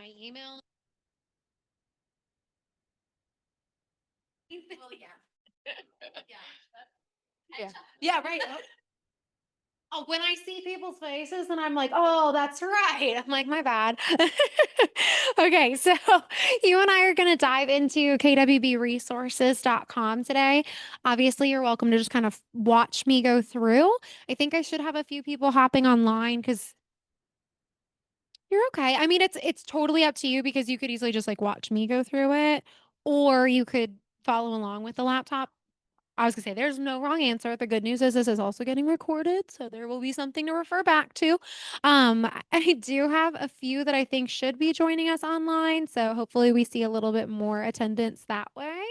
my email. Well, yeah. Yeah. Yeah, right. Oh, when I see people's faces and I'm like, oh, that's right. I'm like, my bad. Okay, so you and I are going to dive into kwbresources.com today. Obviously, you're welcome to just kind of watch me go through. I think I should have a few people hopping online because you're okay. I mean, it's totally up to you because you could easily just like watch me go through it, or you could follow along with the laptop. I was gonna say there's no wrong answer. The good news is this is also getting recorded, so there will be something to refer back to. I do have a few that I think should be joining us online, so hopefully we see a little bit more attendance that way.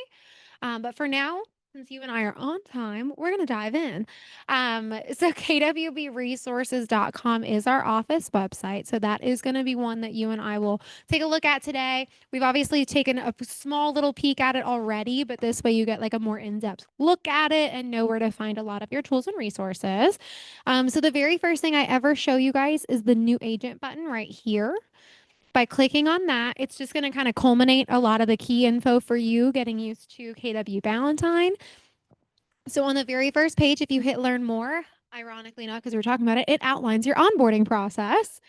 But for now, since you and I are on time, we're going to dive in. So kwbresources.com is our office website. So that is going to be one that you and I will take a look at today. We've obviously taken a small little peek at it already, but this way you get like a more in-depth look at it and know where to find a lot of your tools and resources. So the very first thing I ever show you guys is the new agent button right here. By clicking on that, it's just going to kind of culminate a lot of the key info for you getting used to KW Valentine. So on the very first page, if you hit learn more, ironically not because we're talking about it, it outlines your onboarding process.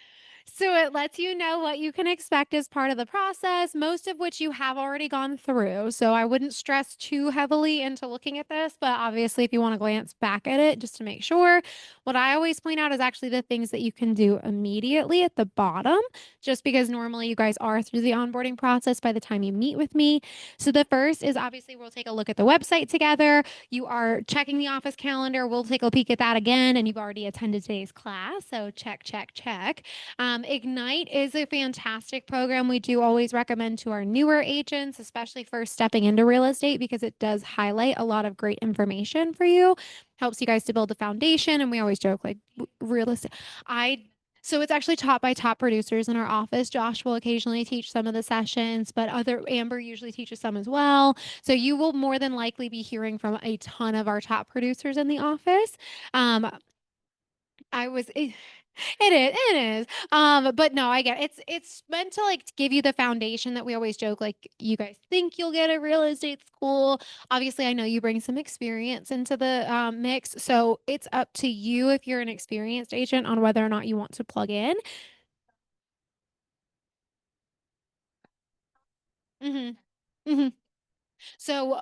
So it lets you know what you can expect as part of the process, most of which you have already gone through. So I wouldn't stress too heavily into looking at this, but obviously, if you want to glance back at it just to make sure, what I always point out is actually the things that you can do immediately at the bottom, just because normally you guys are through the onboarding process by the time you meet with me. So the first is obviously we'll take a look at the website together. You are checking the office calendar. We'll take a peek at that again, and you've already attended today's class. So check, check, check. Ignite is a fantastic program we do always recommend to our newer agents, especially first stepping into real estate, because it does highlight a lot of great information for you, helps you guys to build a foundation. And we always joke like real estate. So it's actually taught by top producers in our office. Josh will occasionally teach some of the sessions, but other Amber usually teaches some as well. So you will more than likely be hearing from a ton of our top producers in the office. I was it is. But no, I get it. It's meant to like give you the foundation that we always joke like you guys think you'll get at real estate school. Obviously, I know you bring some experience into the mix, so it's up to you if you're an experienced agent on whether or not you want to plug in. Mhm. Mhm. So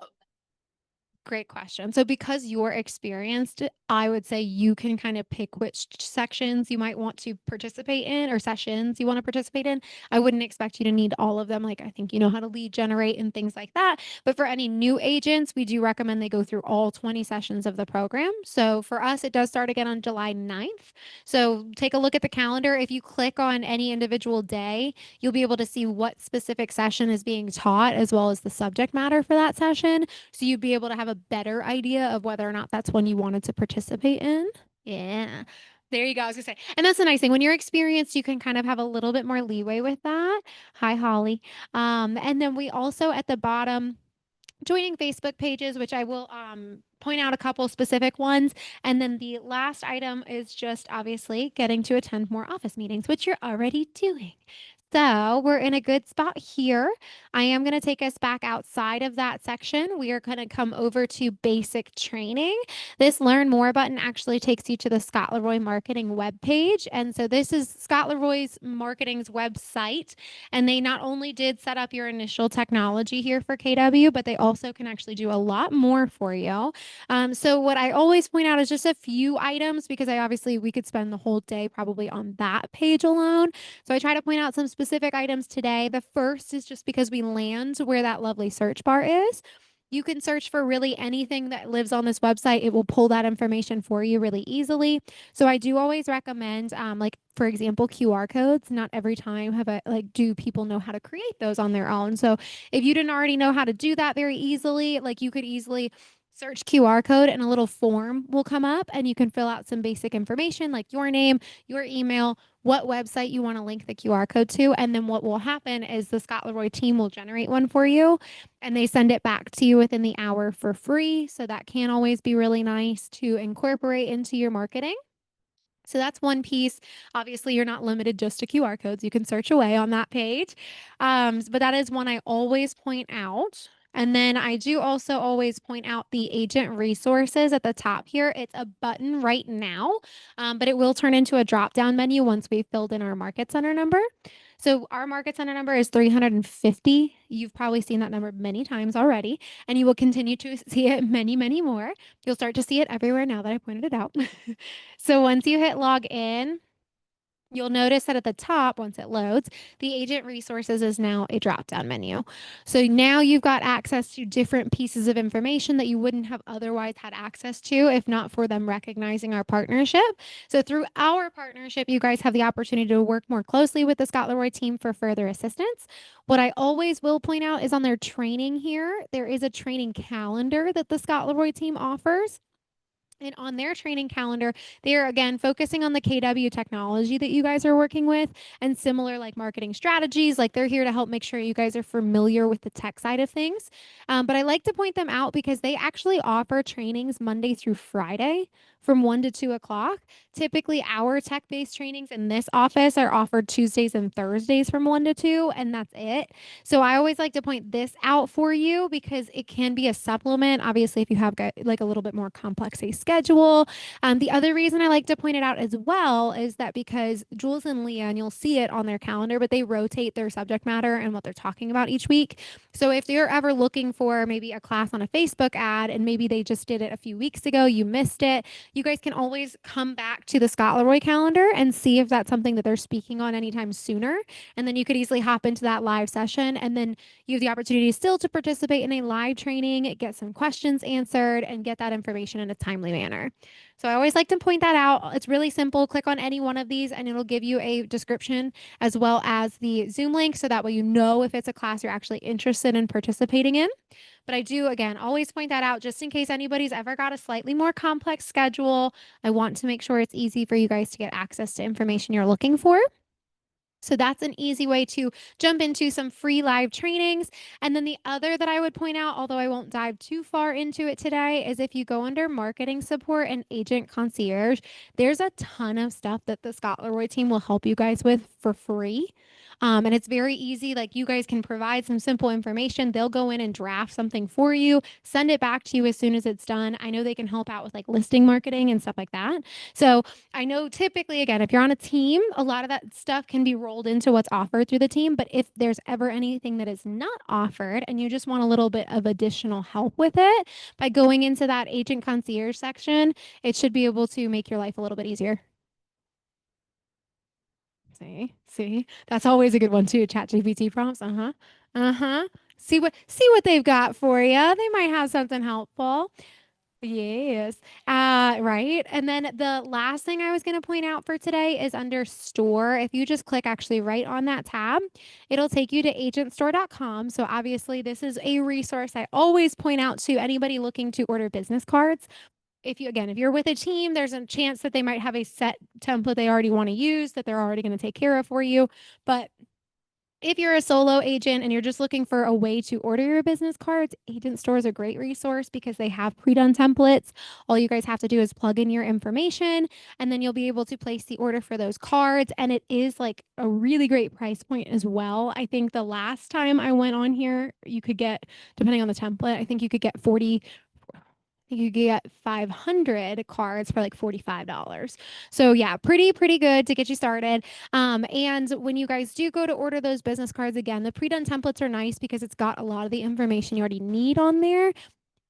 great question. So, because you're experienced, I would say you can kind of pick which sections you might want to participate in or sessions you want to participate in. I wouldn't expect you to need all of them. Like, I think you know how to lead generate and things like that. But for any new agents, we do recommend they go through all 20 sessions of the program. So, for us, it does start again on July 9th. So, take a look at the calendar. If you click on any individual day, you'll be able to see what specific session is being taught as well as the subject matter for that session. So you'd be able to have a better idea of whether or not that's one you wanted to participate in. Yeah. There you go. I was gonna say, and that's the nice thing. When you're experienced, you can kind of have a little bit more leeway with that. Hi, Holly. And then we also at the bottom joining Facebook pages, which I will point out a couple specific ones. And then the last item is just obviously getting to attend more office meetings, which you're already doing. So we're in a good spot here. I am going to take us back outside of that section. We are going to come over to basic training. This learn more button actually takes you to the Scott Leroy marketing webpage. And so this is Scott Leroy's marketing's website. And they not only did set up your initial technology here for KW, but they also can actually do a lot more for you. So what I always point out is just a few items because I obviously we could spend the whole day probably on that page alone. So I try to point out some specific items today. The first is just because we land where that lovely search bar is. You can search for really anything that lives on this website. It will pull that information for you really easily. So I do always recommend, like for example, QR codes. Not every time have I like do people know how to create those on their own. So if you didn't already know how to do that very easily, like you could easily search QR code and a little form will come up and you can fill out some basic information like your name, your email, what website you want to link the QR code to. And then what will happen is the Scott Leroy team will generate one for you and they send it back to you within the hour for free. So that can always be really nice to incorporate into your marketing. So that's one piece. Obviously, you're not limited just to QR codes. You can search away on that page. But that is one I always point out. And then I do also always point out the agent resources at the top here. It's a button right now, but it will turn into a drop down menu once we've filled in our market center number. So our market center number is 350. You've probably seen that number many times already, and you will continue to see it many, many more. You'll start to see it everywhere now that I pointed it out. So once you hit log in, you'll notice that at the top, once it loads, the agent resources is now a drop down menu. So now you've got access to different pieces of information that you wouldn't have otherwise had access to if not for them recognizing our partnership. So through our partnership, you guys have the opportunity to work more closely with the Scott Leroy team for further assistance. What I always will point out is on their training here, there is a training calendar that the Scott Leroy team offers. And on their training calendar, they are again focusing on the KW technology that you guys are working with and similar like marketing strategies. Like they're here to help make sure you guys are familiar with the tech side of things. But I like to point them out because they actually offer trainings Monday through Friday from 1 to 2 o'clock. Typically, our tech based trainings in this office are offered Tuesdays and Thursdays from 1 to 2, and that's it. So I always like to point this out for you because it can be a supplement. Obviously, if you have like a little bit more complex a schedule. The other reason I like to point it out as well is that because Jules and Leah, and you'll see it on their calendar, but they rotate their subject matter and what they're talking about each week. So if you're ever looking for maybe a class on a Facebook ad and maybe they just did it a few weeks ago, you missed it, you guys can always come back to the Scott Leroy calendar and see if that's something that they're speaking on anytime sooner. And then you could easily hop into that live session. And then you have the opportunity still to participate in a live training, get some questions answered, and get that information in a timely manner. So I always like to point that out. It's really simple. Click on any one of these and it'll give you a description as well as the Zoom link. So that way you know if it's a class you're actually interested in participating in. But I do, again, always point that out just in case anybody's ever got a slightly more complex schedule. I want to make sure it's easy for you guys to get access to information you're looking for. So that's an easy way to jump into some free live trainings. And then the other that I would point out, although I won't dive too far into it today, is if you go under marketing support and agent concierge, there's a ton of stuff that the Scott Leroy team will help you guys with for free. And it's very easy. Like you guys can provide some simple information. They'll go in and draft something for you, send it back to you as soon as it's done. I know they can help out with like listing marketing and stuff like that. So I know typically, again, if you're on a team, a lot of that stuff can be rolled into what's offered through the team. But if there's ever anything that is not offered and you just want a little bit of additional help with it, by going into that agent concierge section, it should be able to make your life a little bit easier. See, that's always a good one too. Chat GPT prompts. Uh huh. See what they've got for you. They might have something helpful. Yes. Right. And then the last thing I was going to point out for today is under store. If you just click actually right on that tab, it'll take you to agentstore.com. So obviously this is a resource I always point out to anybody looking to order business cards. If you're with a team, there's a chance that they might have a set template they already want to use that they're already going to take care of for you. But if you're a solo agent and you're just looking for a way to order your business cards, Agent Store is a great resource because they have pre-done templates. All you guys have to do is plug in your information and then you'll be able to place the order for those cards. And it is like a really great price point as well. I think the last time I went on here, you could get, depending on the template, I think you could get 40 you could get 500 cards for like $45. So yeah, pretty good to get you started. And when you guys do go to order those business cards, again, the pre-done templates are nice because it's got a lot of the information you already need on there.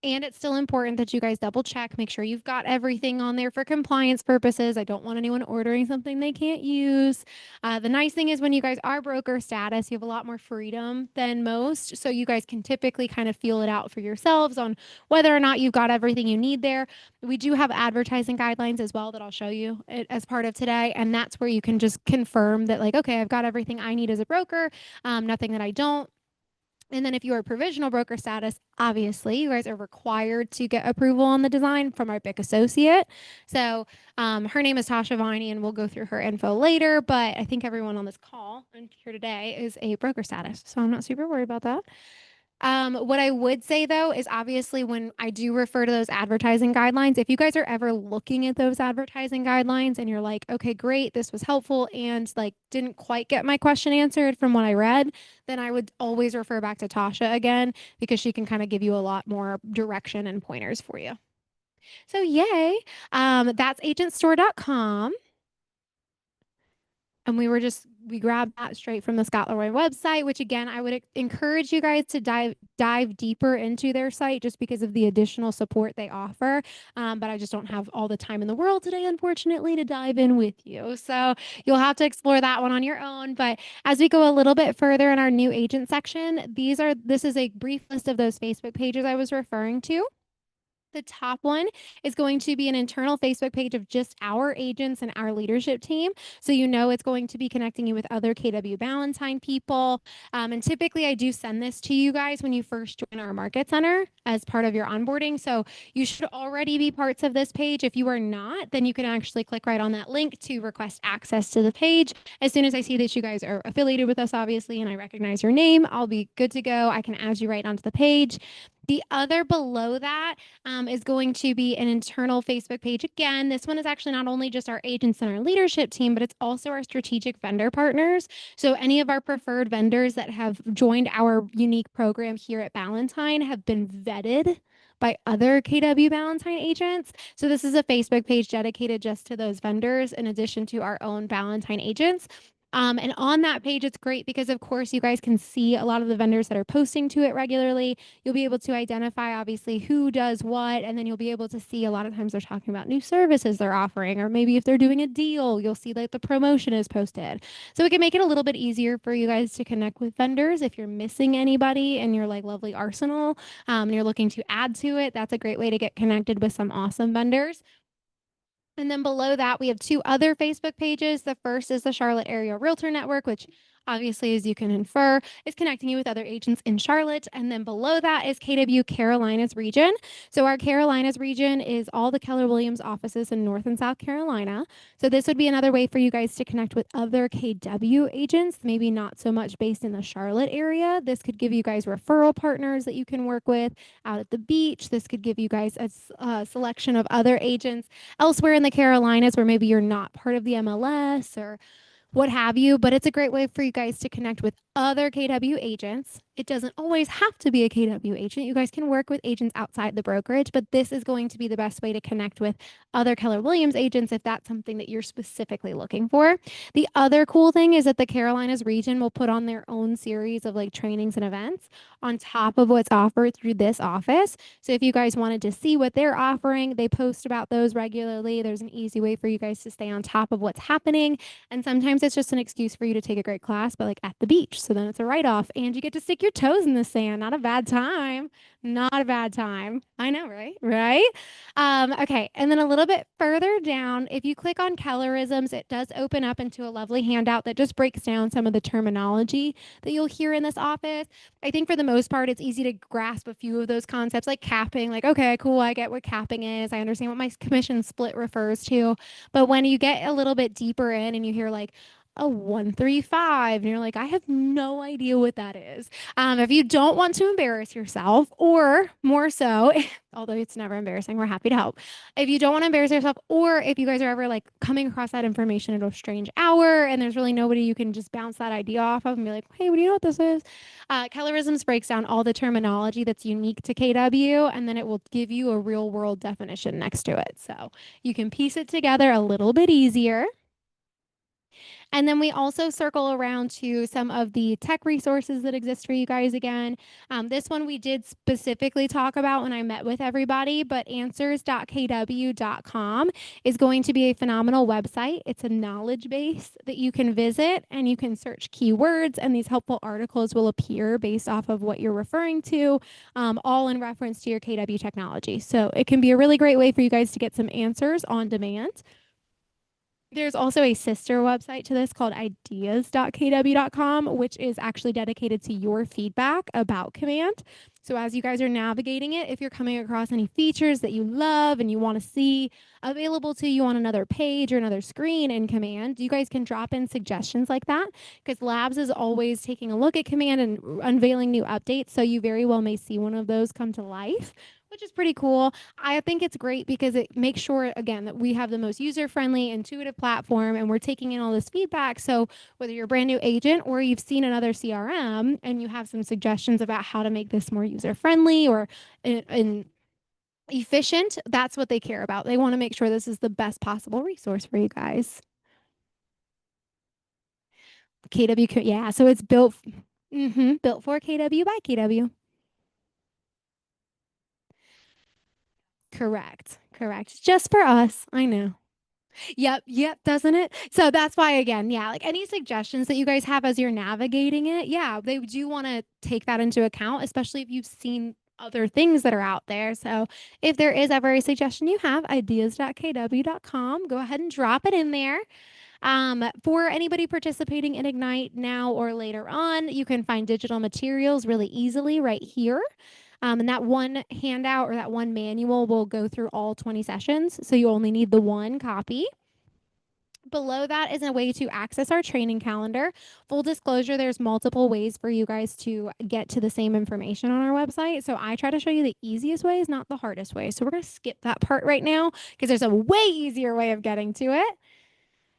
And it's still important that you guys double check, make sure you've got everything on there for compliance purposes. I don't want anyone ordering something they can't use. The nice thing is when you guys are broker status, you have a lot more freedom than most. So you guys can typically kind of feel it out for yourselves on whether or not you've got everything you need there. We do have advertising guidelines as well that I'll show you as part of today. And that's where you can just confirm that like, okay, I've got everything I need as a broker, nothing that I don't. And then if you are provisional broker status, obviously you guys are required to get approval on the design from our BIC associate. So her name is Tasha Viney and we'll go through her info later, but I think everyone on this call and here today is a broker status. So I'm not super worried about that. What I would say though is obviously when I do refer to those advertising guidelines, if you guys are ever looking at those advertising guidelines and you're like, okay, great, this was helpful and like didn't quite get my question answered from what I read, then I would always refer back to Tasha again because she can kind of give you a lot more direction and pointers for you. So yay. That's agentstore.com. And we grabbed that straight from the Scott Leroy website, which again, I would encourage you guys to dive deeper into their site just because of the additional support they offer. But I just don't have all the time in the world today, unfortunately, to dive in with you. So you'll have to explore that one on your own. But as we go a little bit further in our new agent section, this is a brief list of those Facebook pages I was referring to. The top one is going to be an internal Facebook page of just our agents and our leadership team. So you know it's going to be connecting you with other KW Ballantyne people. And typically I do send this to you guys when you first join our market center as part of your onboarding. So you should already be parts of this page. If you are not, then you can actually click right on that link to request access to the page. As soon as I see that you guys are affiliated with us, obviously, and I recognize your name, I'll be good to go. I can add you right onto the page. The other below that is going to be an internal Facebook page. Again, this one is actually not only just our agents and our leadership team, but it's also our strategic vendor partners. So any of our preferred vendors that have joined our unique program here at Ballantyne have been vetted by other KW Ballantyne agents. So this is a Facebook page dedicated just to those vendors in addition to our own Ballantyne agents. And on that page, it's great because, of course, you guys can see a lot of the vendors that are posting to it regularly. You'll be able to identify, obviously, who does what, and then you'll be able to see a lot of times they're talking about new services they're offering, or maybe if they're doing a deal, you'll see like the promotion is posted. So it can make it a little bit easier for you guys to connect with vendors if you're missing anybody in your like lovely arsenal and you're looking to add to it. That's a great way to get connected with some awesome vendors. And then below that, we have two other Facebook pages. The first is the Charlotte Area Realtor Network, which obviously, as you can infer, is connecting you with other agents in Charlotte. And then below that is KW Carolinas region. So our Carolinas region is all the Keller Williams offices in North and South Carolina. So this would be another way for you guys to connect with other KW agents, maybe not so much based in the Charlotte area. This could give you guys referral partners that you can work with out at the beach. This could give you guys a selection of other agents elsewhere in the Carolinas where maybe you're not part of the MLS or what have you, but it's a great way for you guys to connect with other KW agents. It doesn't always have to be a KW agent. You guys can work with agents outside the brokerage, but this is going to be the best way to connect with other Keller Williams agents if that's something that you're specifically looking for. The other cool thing is that the Carolinas region will put on their own series of like trainings and events on top of what's offered through this office. So if you guys wanted to see what they're offering, they post about those regularly. There's an easy way for you guys to stay on top of what's happening. And sometimes it's just an excuse for you to take a great class, but like at the beach. So then it's a write-off and you get to stick your toes in the sand. Not a bad time. Not a bad time. I know, right? Right? Okay. And then a little bit further down, if you click on Kellerisms, it does open up into a lovely handout that just breaks down some of the terminology that you'll hear in this office. I think for the most part, it's easy to grasp a few of those concepts like capping, like, okay, cool, I get what capping is. I understand what my commission split refers to. But when you get a little bit deeper in and you hear like, a 135 and you're like, I have no idea what that is. If you don't want to embarrass yourself, or more so, although it's never embarrassing, we're happy to help. If you don't want to embarrass yourself, or if you guys are ever like coming across that information at a strange hour and there's really nobody you can just bounce that idea off of and be like, hey, what do you know what this is? Kellerisms breaks down all the terminology that's unique to KW, and then it will give you a real world definition next to it. So you can piece it together a little bit easier. And then we also circle around to some of the tech resources that exist for you guys again. This one we did specifically talk about when I met with everybody, but answers.kw.com is going to be a phenomenal website. It's a knowledge base that you can visit and you can search keywords, and these helpful articles will appear based off of what you're referring to, all in reference to your KW technology. So it can be a really great way for you guys to get some answers on demand. There's also a sister website to this called ideas.kw.com, which is actually dedicated to your feedback about Command. So as you guys are navigating it, if you're coming across any features that you love and you want to see available to you on another page or another screen in Command, you guys can drop in suggestions like that, because Labs is always taking a look at Command and unveiling new updates. So you very well may see one of those come to life, which is pretty cool. I think it's great because it makes sure, again, that we have the most user friendly, intuitive platform, and we're taking in all this feedback. So, whether you're a brand new agent or you've seen another CRM and you have some suggestions about how to make this more user friendly or in efficient, that's what they care about. They want to make sure this is the best possible resource for you guys. KW, yeah, so it's built for KW by KW. Correct. Just for us. I know. Yep, doesn't it? So that's why, again, yeah, like any suggestions that you guys have as you're navigating it, yeah, they do want to take that into account, especially if you've seen other things that are out there. So if there is ever a suggestion you have, ideas.kw.com, go ahead and drop it in there. For anybody participating in Ignite now or later on, you can find digital materials really easily right here. And that one handout or that one manual will go through all 20 sessions. So you only need the one copy. Below that is a way to access our training calendar. Full disclosure, there's multiple ways for you guys to get to the same information on our website. So I try to show you the easiest ways, not the hardest way. So we're going to skip that part right now because there's a way easier way of getting to it.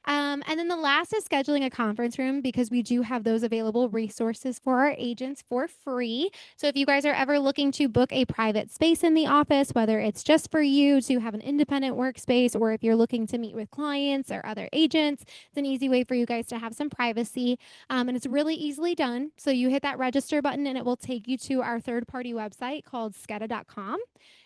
And then the last is scheduling a conference room, because we do have those available resources for our agents for free. So if you guys are ever looking to book a private space in the office, whether it's just for you to have an independent workspace, or if you're looking to meet with clients or other agents, it's an easy way for you guys to have some privacy. And it's really easily done. So you hit that register button and it will take you to our third-party website called skeda.com.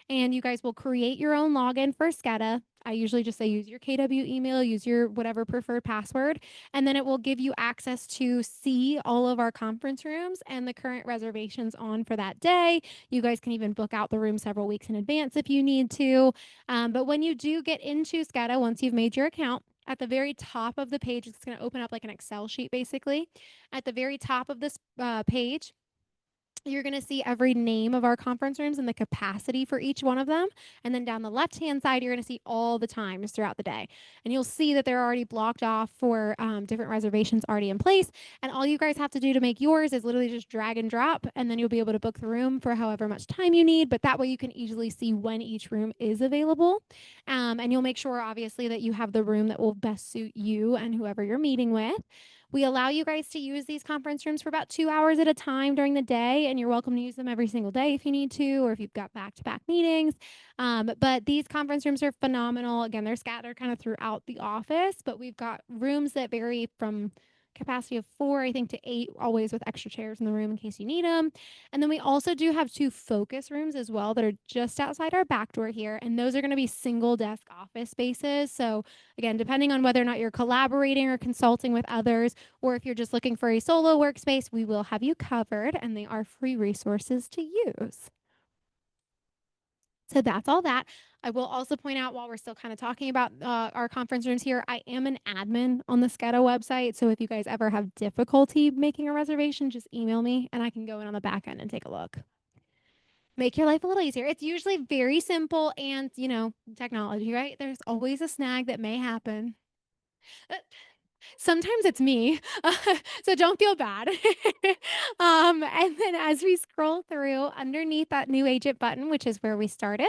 And you guys will create your own login for Skeda. I usually just say use your KW email, use your whatever preferred password, and then it will give you access to see all of our conference rooms and the current reservations on for that day. You guys can even book out the room several weeks in advance if you need to. But when you do get into Skeda, once you've made your account, at the very top of the page, it's going to open up like an Excel sheet basically. At the very top of this page, you're going to see every name of our conference rooms and the capacity for each one of them. And then down the left-hand side, you're going to see all the times throughout the day. And you'll see that they're already blocked off for different reservations already in place. And all you guys have to do to make yours is literally just drag and drop, and then you'll be able to book the room for however much time you need. But that way you can easily see when each room is available. And you'll make sure, obviously, that you have the room that will best suit you and whoever you're meeting with. We allow you guys to use these conference rooms for about 2 hours at a time during the day, and you're welcome to use them every single day if you need to, or if you've got back-to-back meetings. But these conference rooms are phenomenal. Again, they're scattered kind of throughout the office, but we've got rooms that vary from capacity of 4, I think, to 8, always with extra chairs in the room in case you need them. And then we also do have 2 focus rooms as well that are just outside our back door here, and those are going to be single desk office spaces. So again, depending on whether or not you're collaborating or consulting with others, or if you're just looking for a solo workspace, we will have you covered, and they are free resources to use. So that's all that. I will also point out, while we're still kind of talking about our conference rooms here, I am an admin on the Skeda website. So if you guys ever have difficulty making a reservation, just email me and I can go in on the back end and take a look. Make your life a little easier. It's usually very simple, and, technology, right? There's always a snag that may happen. Sometimes it's me, so don't feel bad. And then as we scroll through underneath that new agent button, which is where we started,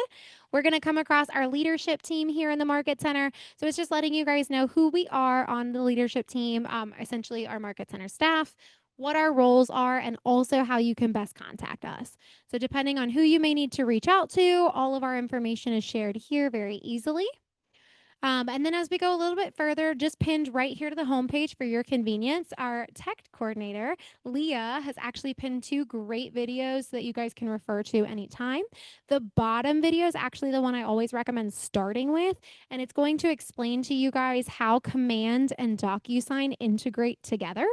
we're going to come across our leadership team here in the Market Center. So it's just letting you guys know who we are on the leadership team, essentially our Market Center staff, what our roles are, and also how you can best contact us. So depending on who you may need to reach out to, all of our information is shared here very easily. And then as we go a little bit further, just pinned right here to the homepage for your convenience, our tech coordinator, Leah, has actually pinned 2 great videos that you guys can refer to anytime. The bottom video is actually the one I always recommend starting with, and it's going to explain to you guys how Command and DocuSign integrate together.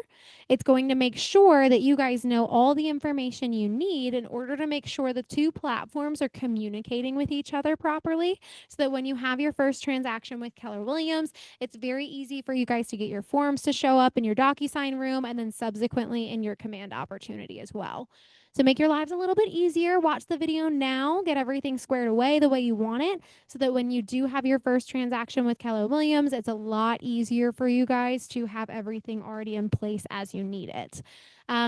It's going to make sure that you guys know all the information you need in order to make sure the 2 platforms are communicating with each other properly, so that when you have your first transaction transaction with Keller Williams, it's very easy for you guys to get your forms to show up in your DocuSign room and then subsequently in your command opportunity as well. So make your lives a little bit easier. Watch the video now, get everything squared away the way you want it, so that when you do have your first transaction with Keller Williams, it's a lot easier for you guys to have everything already in place as you need it.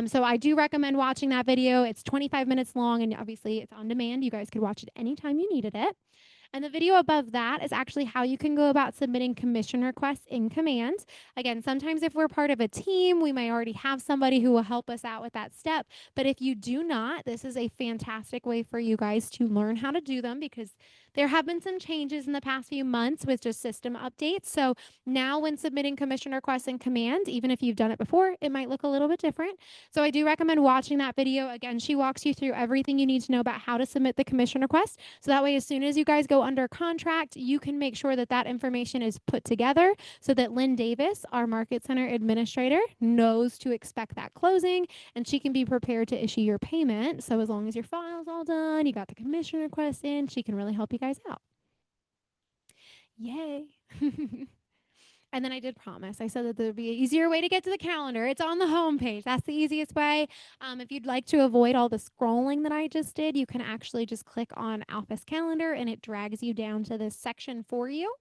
So I do recommend watching that video. It's 25 minutes long, and obviously it's on demand. You guys could watch it anytime you needed it. And the video above that is actually how you can go about submitting commission requests in Command. Again, sometimes if we're part of a team, we may already have somebody who will help us out with that step. But if you do not, this is a fantastic way for you guys to learn how to do them, because there have been some changes in the past few months with just system updates. So now when submitting commission requests in Command, even if you've done it before, it might look a little bit different. So I do recommend watching that video. Again, she walks you through everything you need to know about how to submit the commission request. So that way, as soon as you guys go under contract, you can make sure that that information is put together so that Lynn Davis, our Market Center administrator, knows to expect that closing, and she can be prepared to issue your payment. So as long as your file's all done, you got the commission request in, she can really help you guys out. Yay. And then I did promise. I said that there'd be an easier way to get to the calendar. It's on the homepage. That's the easiest way. If you'd like to avoid all the scrolling that I just did, you can actually just click on Alpha's calendar and it drags you down to this section for you.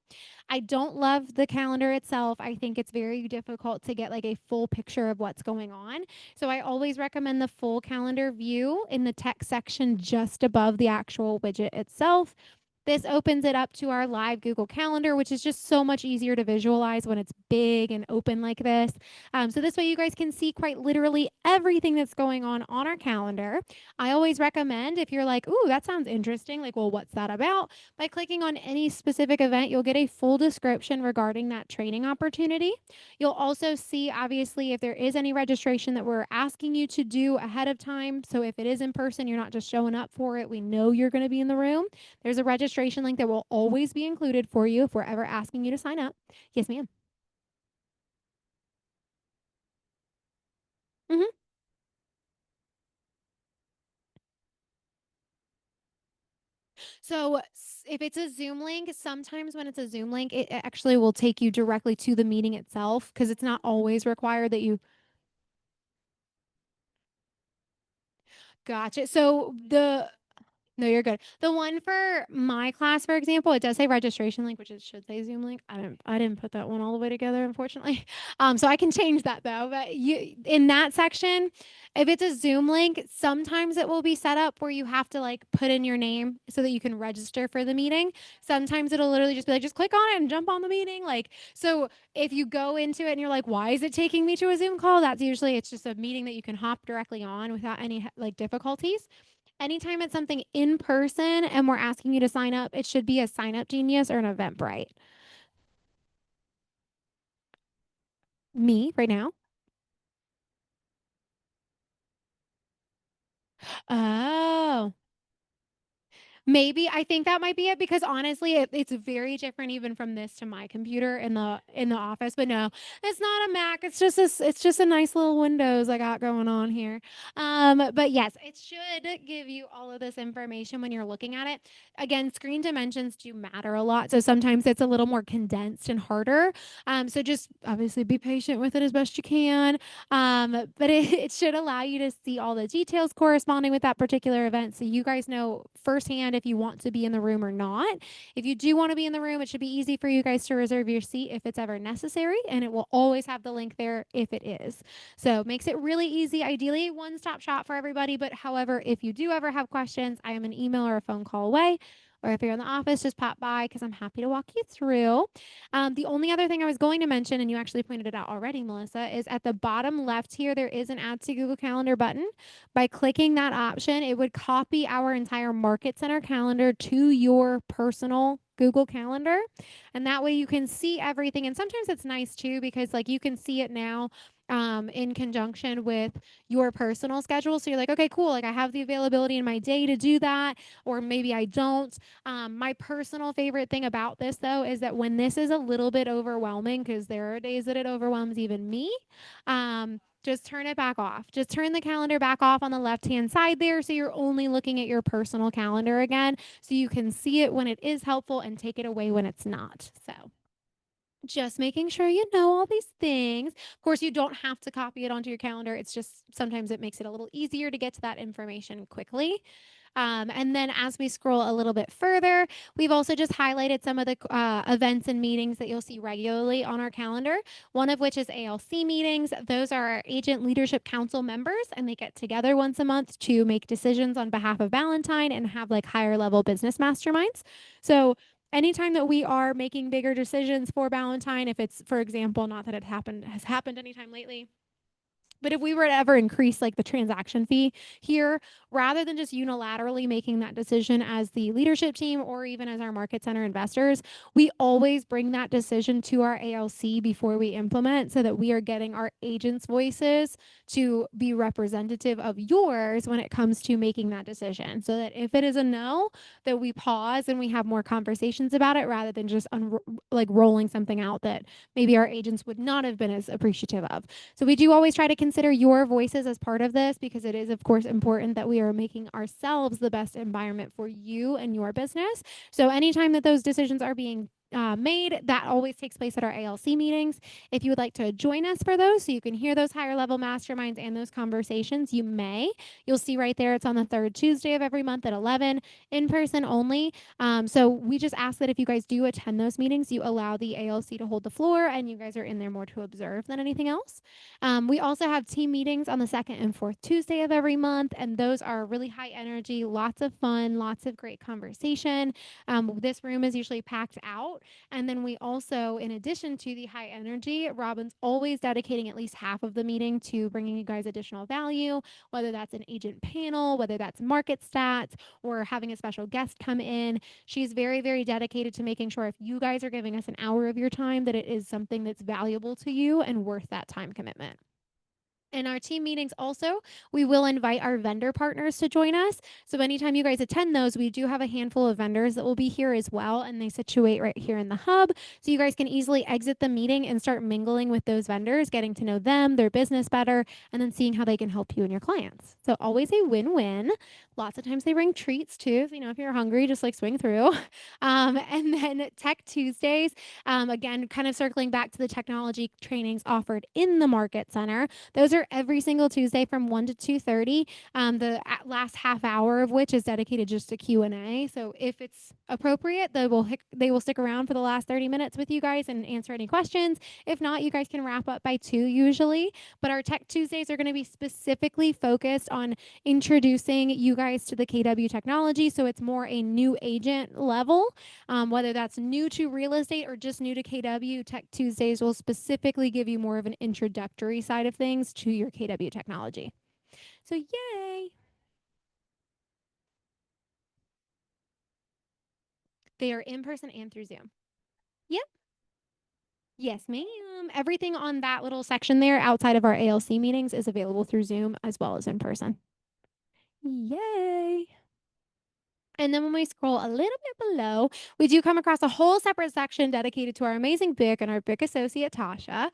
I don't love the calendar itself. I think it's very difficult to get like a full picture of what's going on. So I always recommend the full calendar view in the text section just above the actual widget itself. This opens it up to our live Google Calendar, which is just so much easier to visualize when it's big and open like this. So this way you guys can see quite literally everything that's going on our calendar. I always recommend, if you're like, ooh, that sounds interesting, like, well, what's that about? By clicking on any specific event, you'll get a full description regarding that training opportunity. You'll also see, obviously, if there is any registration that we're asking you to do ahead of time. So if it is in person, you're not just showing up for it. We know you're going to be in the room. There's a registration link that will always be included for you if we're ever asking you to sign up. Yes, ma'am. Mm-hmm. So if it's a Zoom link, sometimes when it's a Zoom link, it actually will take you directly to the meeting itself, because it's not always required that you. Gotcha. So no, you're good. The one for my class, for example, it does say registration link, which it should say Zoom link. I didn't put that one all the way together, unfortunately. So I can change that though. But you, in that section, if it's a Zoom link, sometimes it will be set up where you have to like put in your name so that you can register for the meeting. Sometimes it'll literally just be like, just click on it and jump on the meeting. Like, so if you go into it and you're like, why is it taking me to a Zoom call? That's usually, it's just a meeting that you can hop directly on without any like difficulties. Anytime it's something in person and we're asking you to sign up, it should be a Sign Up Genius or an Eventbrite. Me right now. Oh. Maybe I think that might be it, because honestly, it's very different even from this to my computer in the office. But no, it's not a Mac. It's just a nice little Windows I got going on here. But yes, it should give you all of this information when you're looking at it. Again, screen dimensions do matter a lot, so sometimes it's a little more condensed and harder. So just obviously be patient with it as best you can. But it should allow you to see all the details corresponding with that particular event, so you guys know firsthand if you want to be in the room or not. If you do want to be in the room, it should be easy for you guys to reserve your seat if it's ever necessary, and it will always have the link there if it is. So it makes it really easy. Ideally, one-stop shop for everybody, but however, if you do ever have questions, I am an email or a phone call away. Or if you're in the office, just pop by, because I'm happy to walk you through. The only other thing I was going to mention, and you actually pointed it out already, Melissa, is at the bottom left here, there is an Add to Google Calendar button. By clicking that option, it would copy our entire Market Center calendar to your personal Google Calendar. And that way you can see everything. And sometimes it's nice too, because like you can see it now in conjunction with your personal schedule. So you're like, okay, cool. Like I have the availability in my day to do that, or maybe I don't. My personal favorite thing about this, though, is that when this is a little bit overwhelming, because there are days that it overwhelms even me, Just turn it back off. Just turn the calendar back off on the left-hand side there so you're only looking at your personal calendar again so you can see it when it is helpful and take it away when it's not. So, just making sure you know all these things. Of course, you don't have to copy it onto your calendar. It's just sometimes it makes it a little easier to get to that information quickly. And then as we scroll a little bit further, we've also just highlighted some of the events and meetings that you'll see regularly on our calendar, one of which is ALC meetings. Those are our Agent Leadership Council members, and they get together once a month to make decisions on behalf of Valentine and have like higher level business masterminds. So anytime that we are making bigger decisions for Valentine, if it's, for example, not that it has happened anytime lately, but if we were to ever increase like the transaction fee here, rather than just unilaterally making that decision as the leadership team or even as our market center investors, we always bring that decision to our ALC before we implement so that we are getting our agents' voices to be representative of yours when it comes to making that decision. So that if it is a no, that we pause and we have more conversations about it rather than just like rolling something out that maybe our agents would not have been as appreciative of. So we do always try to consider your voices as part of this because it is, of course, important that we are making ourselves the best environment for you and your business. So anytime that those decisions are being made, that always takes place at our ALC meetings. If you would like to join us for those so you can hear those higher level masterminds and those conversations, you may. You'll see right there, it's on the third Tuesday of every month at 11, in person only. So we just ask that if you guys do attend those meetings, you allow the ALC to hold the floor and you guys are in there more to observe than anything else. We also have team meetings on the second and fourth Tuesday of every month, and those are really high energy, lots of fun, lots of great conversation. This room is usually packed out. And then we also, in addition to the high energy, Robin's always dedicating at least half of the meeting to bringing you guys additional value, whether that's an agent panel, whether that's market stats, or having a special guest come in. She's very, very dedicated to making sure if you guys are giving us an hour of your time, that it is something that's valuable to you and worth that time commitment. In our team meetings also, we will invite our vendor partners to join us. So anytime you guys attend those, we do have a handful of vendors that will be here as well, and they situate right here in the hub. So you guys can easily exit the meeting and start mingling with those vendors, getting to know them, their business better, and then seeing how they can help you and your clients. So always a win-win. Lots of times they bring treats too. So, if you're hungry, just like swing through. And then Tech Tuesdays, again, kind of circling back to the technology trainings offered in the Market Center. Those are every single Tuesday from 1 to 2:30. The last half hour of which is dedicated just to Q&A. So if it's appropriate, they will stick around for the last 30 minutes with you guys and answer any questions. If not, you guys can wrap up by 2 usually. But our Tech Tuesdays are going to be specifically focused on introducing you guys to the KW technology. So it's more a new agent level, whether that's new to real estate or just new to KW. Tech Tuesdays will specifically give you more of an introductory side of things to your KW technology. So yay! They are in person and through Zoom. Yep. Yes, ma'am. Everything on that little section there outside of our ALC meetings is available through Zoom as well as in person. Yay! And then when we scroll a little bit below, we do come across a whole separate section dedicated to our amazing BIC and our BIC associate, Tasha.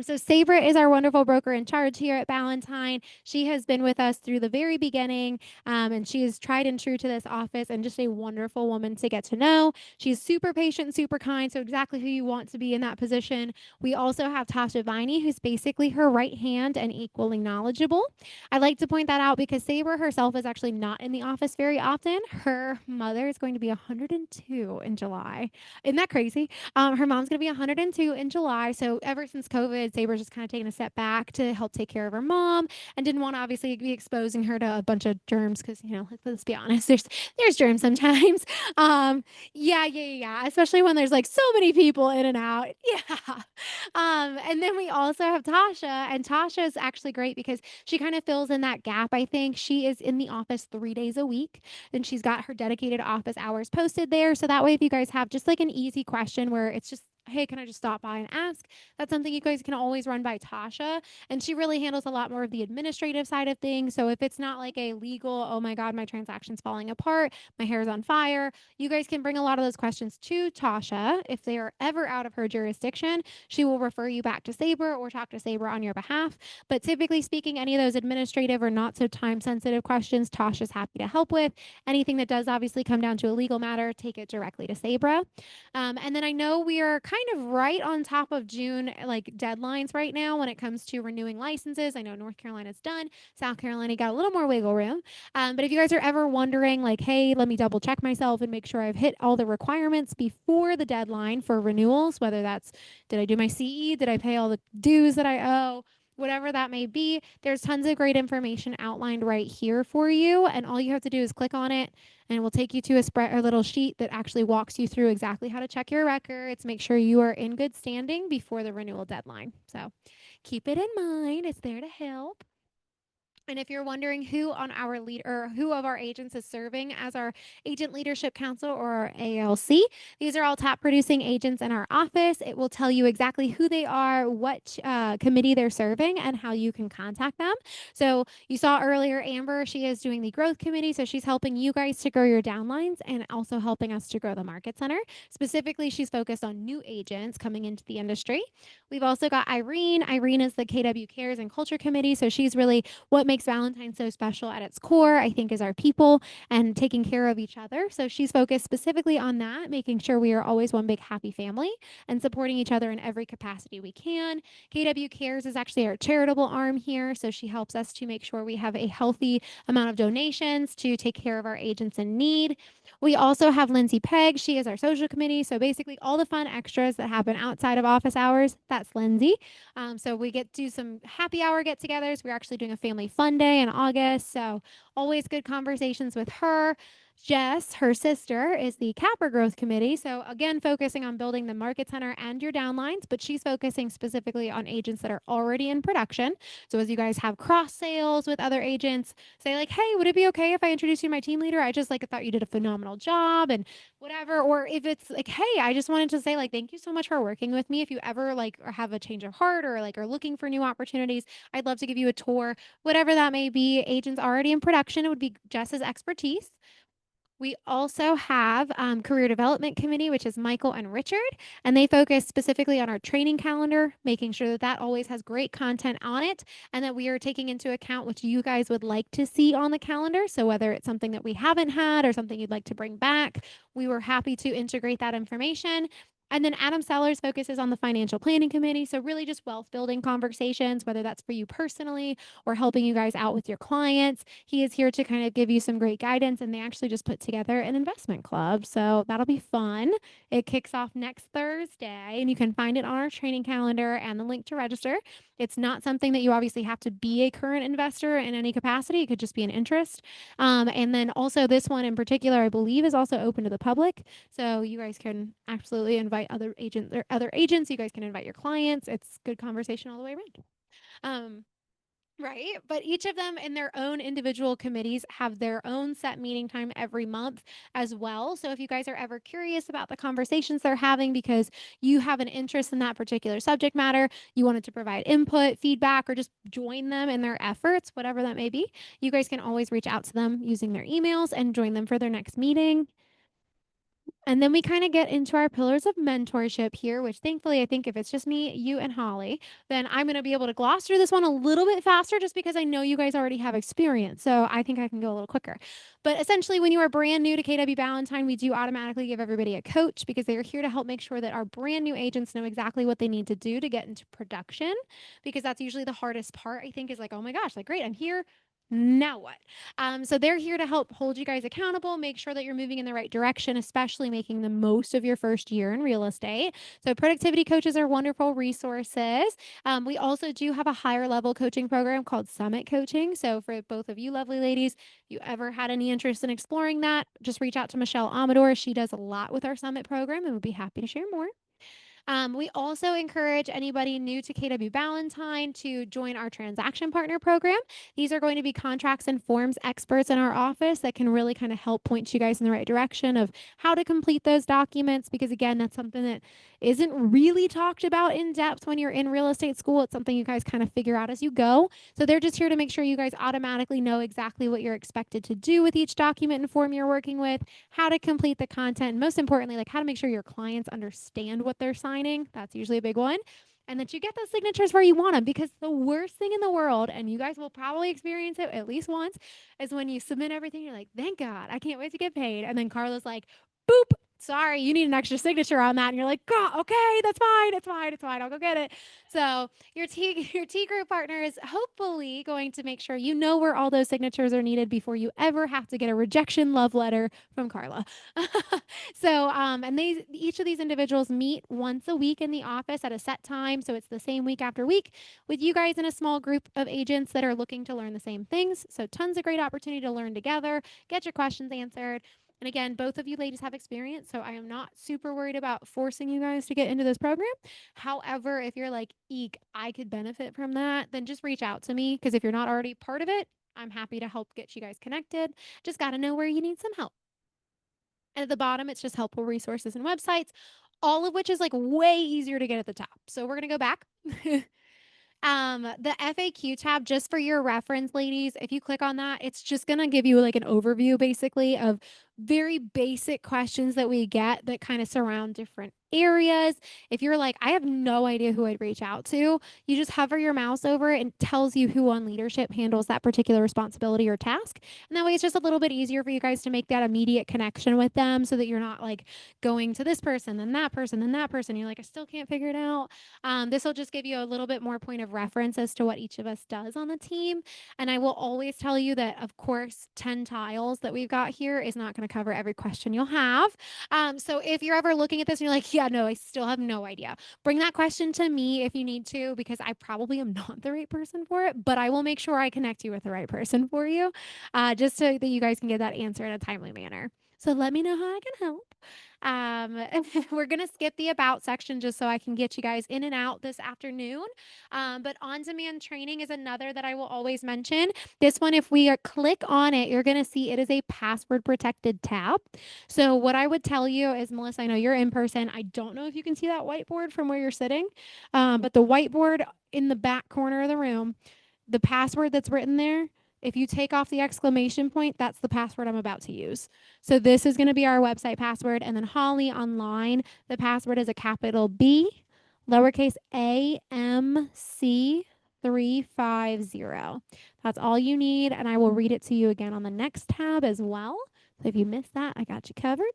So Sabra is our wonderful broker in charge here at Ballantyne. She has been with us through the very beginning, and she is tried and true to this office and just a wonderful woman to get to know. She's super patient, super kind, so exactly who you want to be in that position. We also have Tasha Viney, who's basically her right hand and equally knowledgeable. I like to point that out because Sabra herself is actually not in the office very often. Her mother is going to be 102 in July. Isn't that crazy? Her mom's going to be 102 in July. So ever since COVID, Sabra's just kind of taken a step back to help take care of her mom and didn't want to obviously be exposing her to a bunch of germs because, let's be honest, there's germs sometimes. Yeah. Especially when there's like so many people in and out. Yeah. And then we also have Tasha, and Tasha is actually great because she kind of fills in that gap. I think she is in the office 3 days a week. Then she's got her dedicated office hours posted there. So that way, if you guys have just like an easy question where it's just hey, can I just stop by and ask? That's something you guys can always run by Tasha. And she really handles a lot more of the administrative side of things. So if it's not like a legal, oh my God, my transaction's falling apart, my hair's on fire, you guys can bring a lot of those questions to Tasha. If they are ever out of her jurisdiction, she will refer you back to Sabre or talk to Sabre on your behalf. But typically speaking, any of those administrative or not so time sensitive questions, Tasha's happy to help with. Anything that does obviously come down to a legal matter, take it directly to Sabre. And then I know we are kind of right on top of June, like deadlines right now when it comes to renewing licenses. I know North Carolina's done. South Carolina got a little more wiggle room. But if you guys are ever wondering, like, hey, let me double check myself and make sure I've hit all the requirements before the deadline for renewals, whether that's did I do my CE? Did I pay all the dues that I owe? Whatever that may be, there's tons of great information outlined right here for you. And all you have to do is click on it and it will take you to a little sheet that actually walks you through exactly how to check your records, make sure you are in good standing before the renewal deadline. So keep it in mind. It's there to help. And if you're wondering who on our lead or who of our agents is serving as our Agent Leadership Council or our ALC, these are all top producing agents in our office. It will tell you exactly who they are, what committee they're serving, and how you can contact them. So you saw earlier Amber, she is doing the growth committee. So she's helping you guys to grow your downlines and also helping us to grow the market center. Specifically, she's focused on new agents coming into the industry. We've also got Irene. Irene is the KW Cares and Culture Committee. So she's really what makes Valentine's so special at its core, I think, is our people and taking care of each other. So she's focused specifically on that, making sure we are always one big happy family and supporting each other in every capacity we can. KW Cares is actually our charitable arm here. So she helps us to make sure we have a healthy amount of donations to take care of our agents in need. We also have Lindsay Pegg. She is our social committee. So basically, all the fun extras that happen outside of office hours, that's Lindsay. So we get to do some happy hour get togethers. We're actually doing a family fun day in August. So always good conversations with her. Jess, her sister, is the Capper Growth Committee. So again, focusing on building the market center and your downlines, but she's focusing specifically on agents that are already in production. So as you guys have cross sales with other agents, say like, hey, would it be okay if I introduce you to my team leader? I just like thought you did a phenomenal job and whatever. Or if it's like, hey, I just wanted to say like, thank you so much for working with me. If you ever like or have a change of heart or like are looking for new opportunities, I'd love to give you a tour, whatever that may be. Agents already in production, it would be Jess's expertise. We also have Career Development Committee, which is Michael and Richard, and they focus specifically on our training calendar, making sure that that always has great content on it, and that we are taking into account what you guys would like to see on the calendar. So whether it's something that we haven't had or something you'd like to bring back, we were happy to integrate that information. And then Adam Sellers focuses on the financial planning committee. So, really just wealth building conversations, whether that's for you personally or helping you guys out with your clients. He is here to kind of give you some great guidance. And they actually just put together an investment club. So, that'll be fun. It kicks off next Thursday, and you can find it on our training calendar and the link to register. It's not something that you obviously have to be a current investor in any capacity, it could just be an interest. And then also, this one in particular, I believe, is also open to the public. So you guys can absolutely invite other agents or other agents. You guys can invite your clients. It's good conversation all the way around. Um, Right. But each of them in their own individual committees have their own set meeting time every month as well. So if you guys are ever curious about the conversations they're having because you have an interest in that particular subject matter, you wanted to provide input, feedback, or just join them in their efforts, whatever that may be, you guys can always reach out to them using their emails and join them for their next meeting. And then we kind of get into our pillars of mentorship here, which thankfully, I think if it's just me, you, and Holly, then I'm going to be able to gloss through this one a little bit faster just because I know you guys already have experience. So I think I can go a little quicker. But essentially, when you are brand new to KW Ballantyne, we do automatically give everybody a coach because they are here to help make sure that our brand new agents know exactly what they need to do to get into production. Because that's usually the hardest part, I think, is like, oh my gosh, like, great, I'm here. Now what? So they're here to help hold you guys accountable, make sure that you're moving in the right direction, especially making the most of your first year in real estate. So productivity coaches are wonderful resources. We also do have a higher level coaching program called Summit Coaching. So for both of you lovely ladies, if you ever had any interest in exploring that, just reach out to Michelle Amador. She does a lot with our Summit program and would be happy to share more. We also encourage anybody new to KW Ballantyne to join our transaction partner program. These are going to be contracts and forms experts in our office that can really kind of help point you guys in the right direction of how to complete those documents. Because again, that's something that isn't really talked about in depth when you're in real estate school. It's something you guys kind of figure out as you go. So they're just here to make sure you guys automatically know exactly what you're expected to do with each document and form you're working with, how to complete the content, and most importantly, like how to make sure your clients understand what they're signing. That's usually a big one. And that you get those signatures where you want them, because the worst thing in the world, and you guys will probably experience it at least once, is when you submit everything, you're like, thank God, I can't wait to get paid. And then Carla's like, boop, sorry, you need an extra signature on that. And you're like, God, okay, that's fine. It's fine. I'll go get it. So your T group partner is hopefully going to make sure you know where all those signatures are needed before you ever have to get a rejection love letter from Carla. So and they each of these individuals meet once a week in the office at a set time. So it's the same week after week with you guys in a small group of agents that are looking to learn the same things. So tons of great opportunity to learn together, get your questions answered. And again, both of you ladies have experience, so I am not super worried about forcing you guys to get into this program. However, if you're like, eek, I could benefit from that, then just reach out to me, because if you're not already part of it, I'm happy to help get you guys connected. Just got to know where you need some help. And at the bottom, it's just helpful resources and websites, all of which is like way easier to get at the top. So we're going to go back. The FAQ tab, just for your reference, ladies, if you click on that, it's just going to give you like an overview basically of very basic questions that we get that kind of surround different areas. If you're like, I have no idea who I'd reach out to, you just hover your mouse over it and it tells you who on leadership handles that particular responsibility or task. And that way it's just a little bit easier for you guys to make that immediate connection with them, so that you're not like going to this person, then that person, then that person. You're like, I still can't figure it out. This will just give you a little bit more point of reference as to what each of us does on the team. And I will always tell you that, of course, 10 tiles that we've got here is not going to cover every question you'll have. So if you're ever looking at this and you're like, yeah, no, I still have no idea, bring that question to me if you need to, because I probably am not the right person for it, but I will make sure I connect you with the right person for you, just so that you guys can get that answer in a timely manner. So let me know how I can help. We're going to skip the about section just so I can get you guys in and out this afternoon. But on-demand training is another that I will always mention. This one, if we click on it, you're going to see it is a password protected tab. So what I would tell you is, Melissa, I know you're in person. I don't know if you can see that whiteboard from where you're sitting, but the whiteboard in the back corner of the room, the password that's written there, if you take off the exclamation point, that's the password I'm about to use. So this is going to be our website password. And then Holly online, the password is a capital B, lowercase a, M, C, 350. That's all you need. And I will read it to you again on the next tab as well. So if you missed that, I got you covered.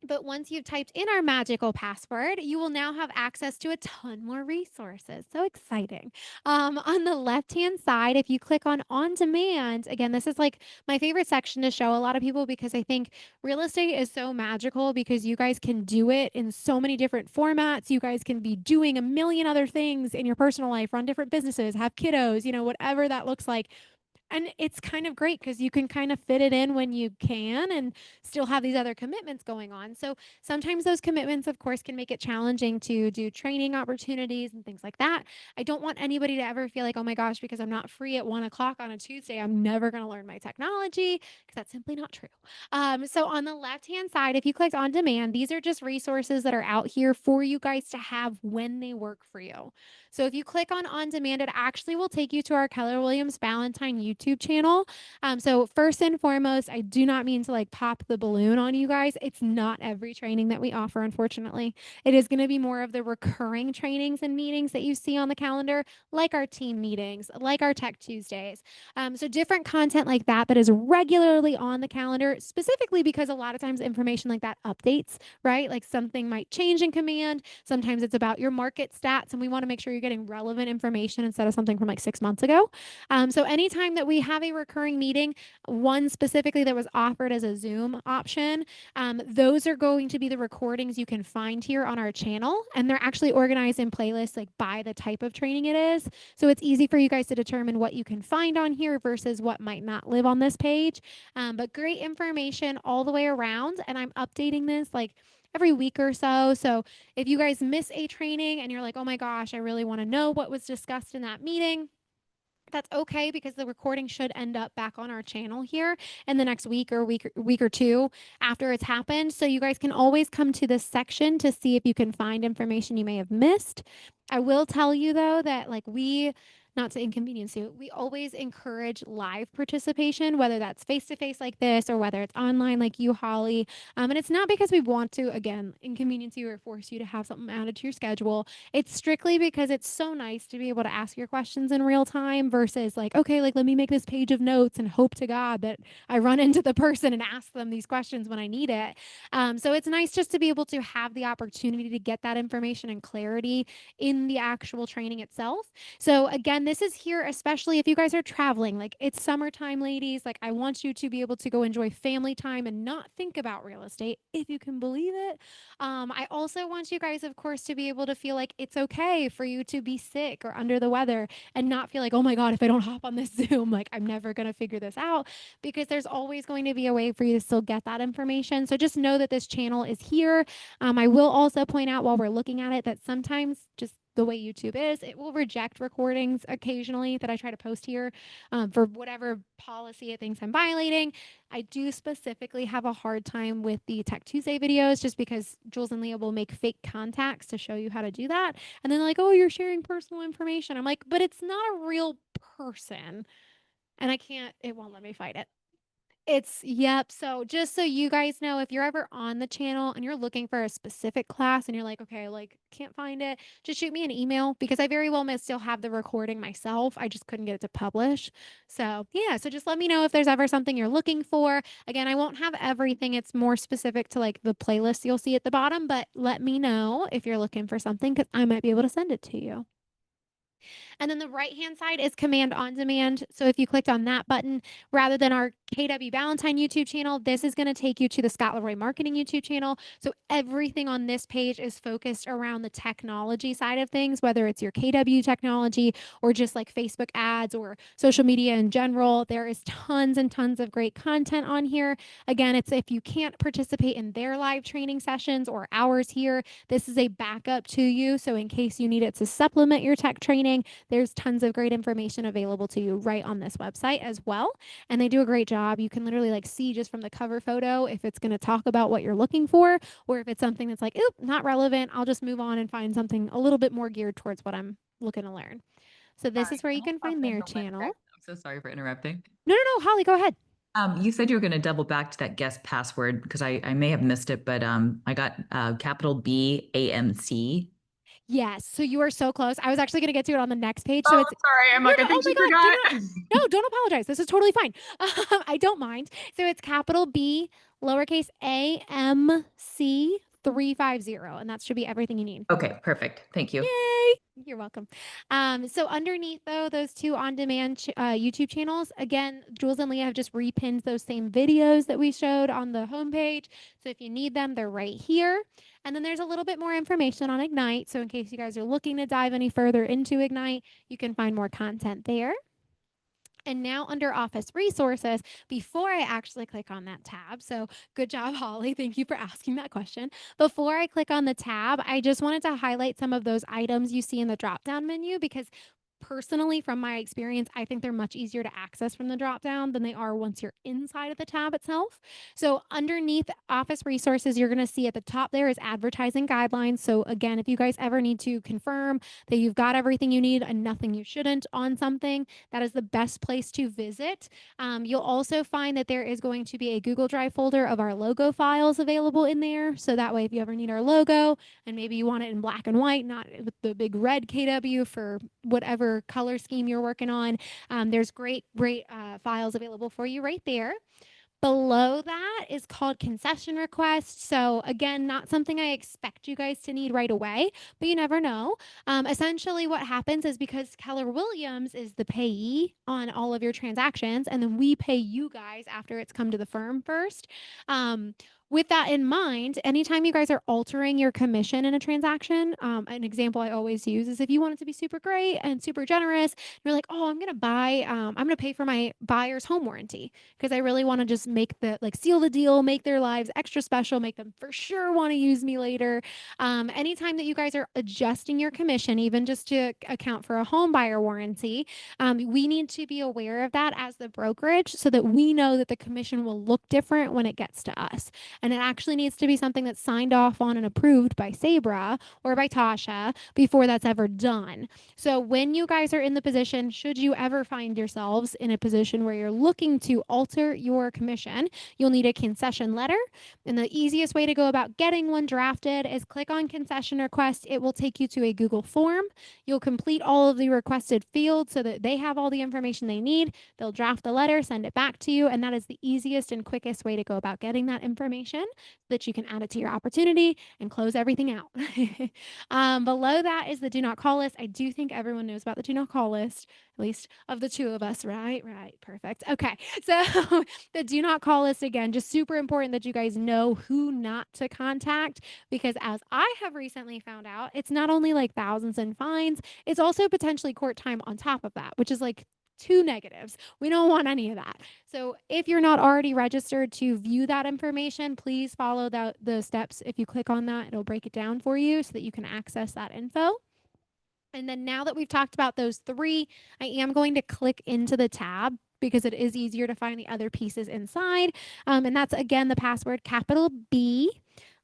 But once you've typed in our magical password, you will now have access to a ton more resources. So exciting. On the left-hand side, if you click on demand, again, this is like my favorite section to show a lot of people, because I think real estate is so magical because you guys can do it in so many different formats. You guys can be doing a million other things in your personal life, run different businesses, have kiddos, whatever that looks like. And it's kind of great because you can kind of fit it in when you can and still have these other commitments going on. So sometimes those commitments, of course, can make it challenging to do training opportunities and things like that. I don't want anybody to ever feel like, oh my gosh, because I'm not free at 1 o'clock on a Tuesday, I'm never going to learn my technology, because that's simply not true. So on the left-hand side, if you click on demand, these are just resources that are out here for you guys to have when they work for you. So if you click on demand, it actually will take you to our Keller Williams Ballantyne YouTube channel. So first and foremost, I do not mean to like pop the balloon on you guys. It's not every training that we offer, unfortunately. It is going to be more of the recurring trainings and meetings that you see on the calendar, like our team meetings, like our Tech Tuesdays. So different content like that is regularly on the calendar, specifically because a lot of times information like that updates, right? Like something might change in command. Sometimes it's about your market stats, and we want to make sure you're getting relevant information instead of something from like 6 months ago. So anytime that we have a recurring meeting, one specifically that was offered as a Zoom option, those are going to be the recordings you can find here on our channel. And they're actually organized in playlists like by the type of training it is. So it's easy for you guys to determine what you can find on here versus what might not live on this page. But great information all the way around. And I'm updating this like every week or so. So if you guys miss a training and you're like, oh my gosh, I really want to know what was discussed in that meeting, that's okay because the recording should end up back on our channel here in the next week or two after it's happened. So you guys can always come to this section to see if you can find information you may have missed. I will tell you though that like we not to inconvenience you, we always encourage live participation, whether that's face to face like this or whether it's online like you, Holly. And it's not because we want to, again, inconvenience you or force you to have something added to your schedule. It's strictly because it's so nice to be able to ask your questions in real time versus like, okay, like let me make this page of notes and hope to God that I run into the person and ask them these questions when I need it. So it's nice just to be able to have the opportunity to get that information and clarity in the actual training itself. So again, this is here, especially if you guys are traveling. Like it's summertime, ladies. Like I want you to be able to go enjoy family time and not think about real estate, if you can believe it. I also want you guys, of course, to be able to feel like it's okay for you to be sick or under the weather and not feel like, oh my God, if I don't hop on this Zoom, like I'm never going to figure this out because there's always going to be a way for you to still get that information. So just know that this channel is here. I will also point out while we're looking at it that sometimes just the way YouTube is, it will reject recordings occasionally that I try to post here for whatever policy it thinks I'm violating. I do specifically have a hard time with the Tech Tuesday videos just because Jules and Leah will make fake contacts to show you how to do that. And then they're like, oh, you're sharing personal information. I'm like, but it's not a real person. And I can't, it won't let me fight it. It's yep. So just so you guys know, if you're ever on the channel and you're looking for a specific class and you're like, okay, like can't find it, just shoot me an email because I very well may still have the recording myself. I just couldn't get it to publish. So yeah, so just let me know if there's ever something you're looking for. Again, I won't have everything. It's more specific to like the playlist you'll see at the bottom, but let me know if you're looking for something because I might be able to send it to you. And then the right hand side is command on demand. So if you clicked on that button, rather than our KW Valentine YouTube channel, this is going to take you to the Scott Leroy Marketing YouTube channel. So everything on this page is focused around the technology side of things, whether it's your KW technology or just like Facebook ads or social media in general. There is tons and tons of great content on here. Again, it's if you can't participate in their live training sessions or ours here, this is a backup to you. So in case you need it to supplement your tech training, there's tons of great information available to you right on this website as well. And they do a great job. You can literally like see just from the cover photo if it's going to talk about what you're looking for, or if it's something that's like, oop, not relevant. I'll just move on and find something a little bit more geared towards what I'm looking to learn. So this Sorry, is where can you I can pop find in their real quick? channel. I'm so sorry for interrupting. No, no, no, Holly, go ahead. You said you were going to double back to that guest password because I may have missed it, but I got capital B AMC. Yes. So you are so close. I was actually going to get to it on the next page. So Oh, it's sorry. I'm no, like, no. I Oh think my she God. Do not. forgot. No, don't apologize. This is totally fine. I don't mind. So it's capital B, lowercase a, M, C, 350. And that should be everything you need. Okay, perfect. Thank you. Yay! You're welcome. So underneath though, those two on-demand YouTube channels, again, Jules and Leah have just repinned those same videos that we showed on the homepage. So if you need them, they're right here. And then there's a little bit more information on Ignite. So in case you guys are looking to dive any further into Ignite, you can find more content there. And now under office resources, before I actually click on that tab, so good job, Holly. Thank you for asking that question. Before I click on the tab, I just wanted to highlight some of those items you see in the drop down menu because personally, from my experience, I think they're much easier to access from the drop down than they are once you're inside of the tab itself. So underneath office resources, you're going to see at the top there is advertising guidelines. So again, if you guys ever need to confirm that you've got everything you need and nothing you shouldn't on something, that is the best place to visit. You'll also find that there is going to be a Google Drive folder of our logo files available in there. So that way, if you ever need our logo and maybe you want it in black and white, not with the big red KW for whatever color scheme you're working on, there's great files available for you right there. Below that is called concession requests. So again, not something I expect you guys to need right away, but you never know. Essentially, what happens is because Keller Williams is the payee on all of your transactions, and then we pay you guys after it's come to the firm first. Um, with that in mind, anytime you guys are altering your commission in a transaction, an example I always use is if you want it to be super great and super generous, you're like, oh, I'm going to pay for my buyer's home warranty because I really want to just make like seal the deal, make their lives extra special, make them for sure want to use me later. Anytime that you guys are adjusting your commission, even just to account for a home buyer warranty, we need to be aware of that as the brokerage so that we know that the commission will look different when it gets to us. And it actually needs to be something that's signed off on and approved by Sabra or by Tasha before that's ever done. So when you guys are in the position, should you ever find yourselves in a position where you're looking to alter your commission, you'll need a concession letter. And the easiest way to go about getting one drafted is click on concession request. It will take you to a Google form. You'll complete all of the requested fields so that they have all the information they need. They'll draft the letter, send it back to you, and that is the easiest and quickest way to go about getting that information so that you can add it to your opportunity and close everything out. Below that is the do not call list. I do think everyone knows about the do not call list, at least of the two of us, right? Right. Perfect. Okay. So the do not call list, again, just super important that you guys know who not to contact because as I have recently found out, it's not only like thousands in fines, it's also potentially court time on top of that, which is like two negatives. We don't want any of that. So if you're not already registered to view that information, please follow the steps. If you click on that, it'll break it down for you so that you can access that info. And then now that we've talked about those three, I am going to click into the tab because it is easier to find the other pieces inside. And that's again the password capital B,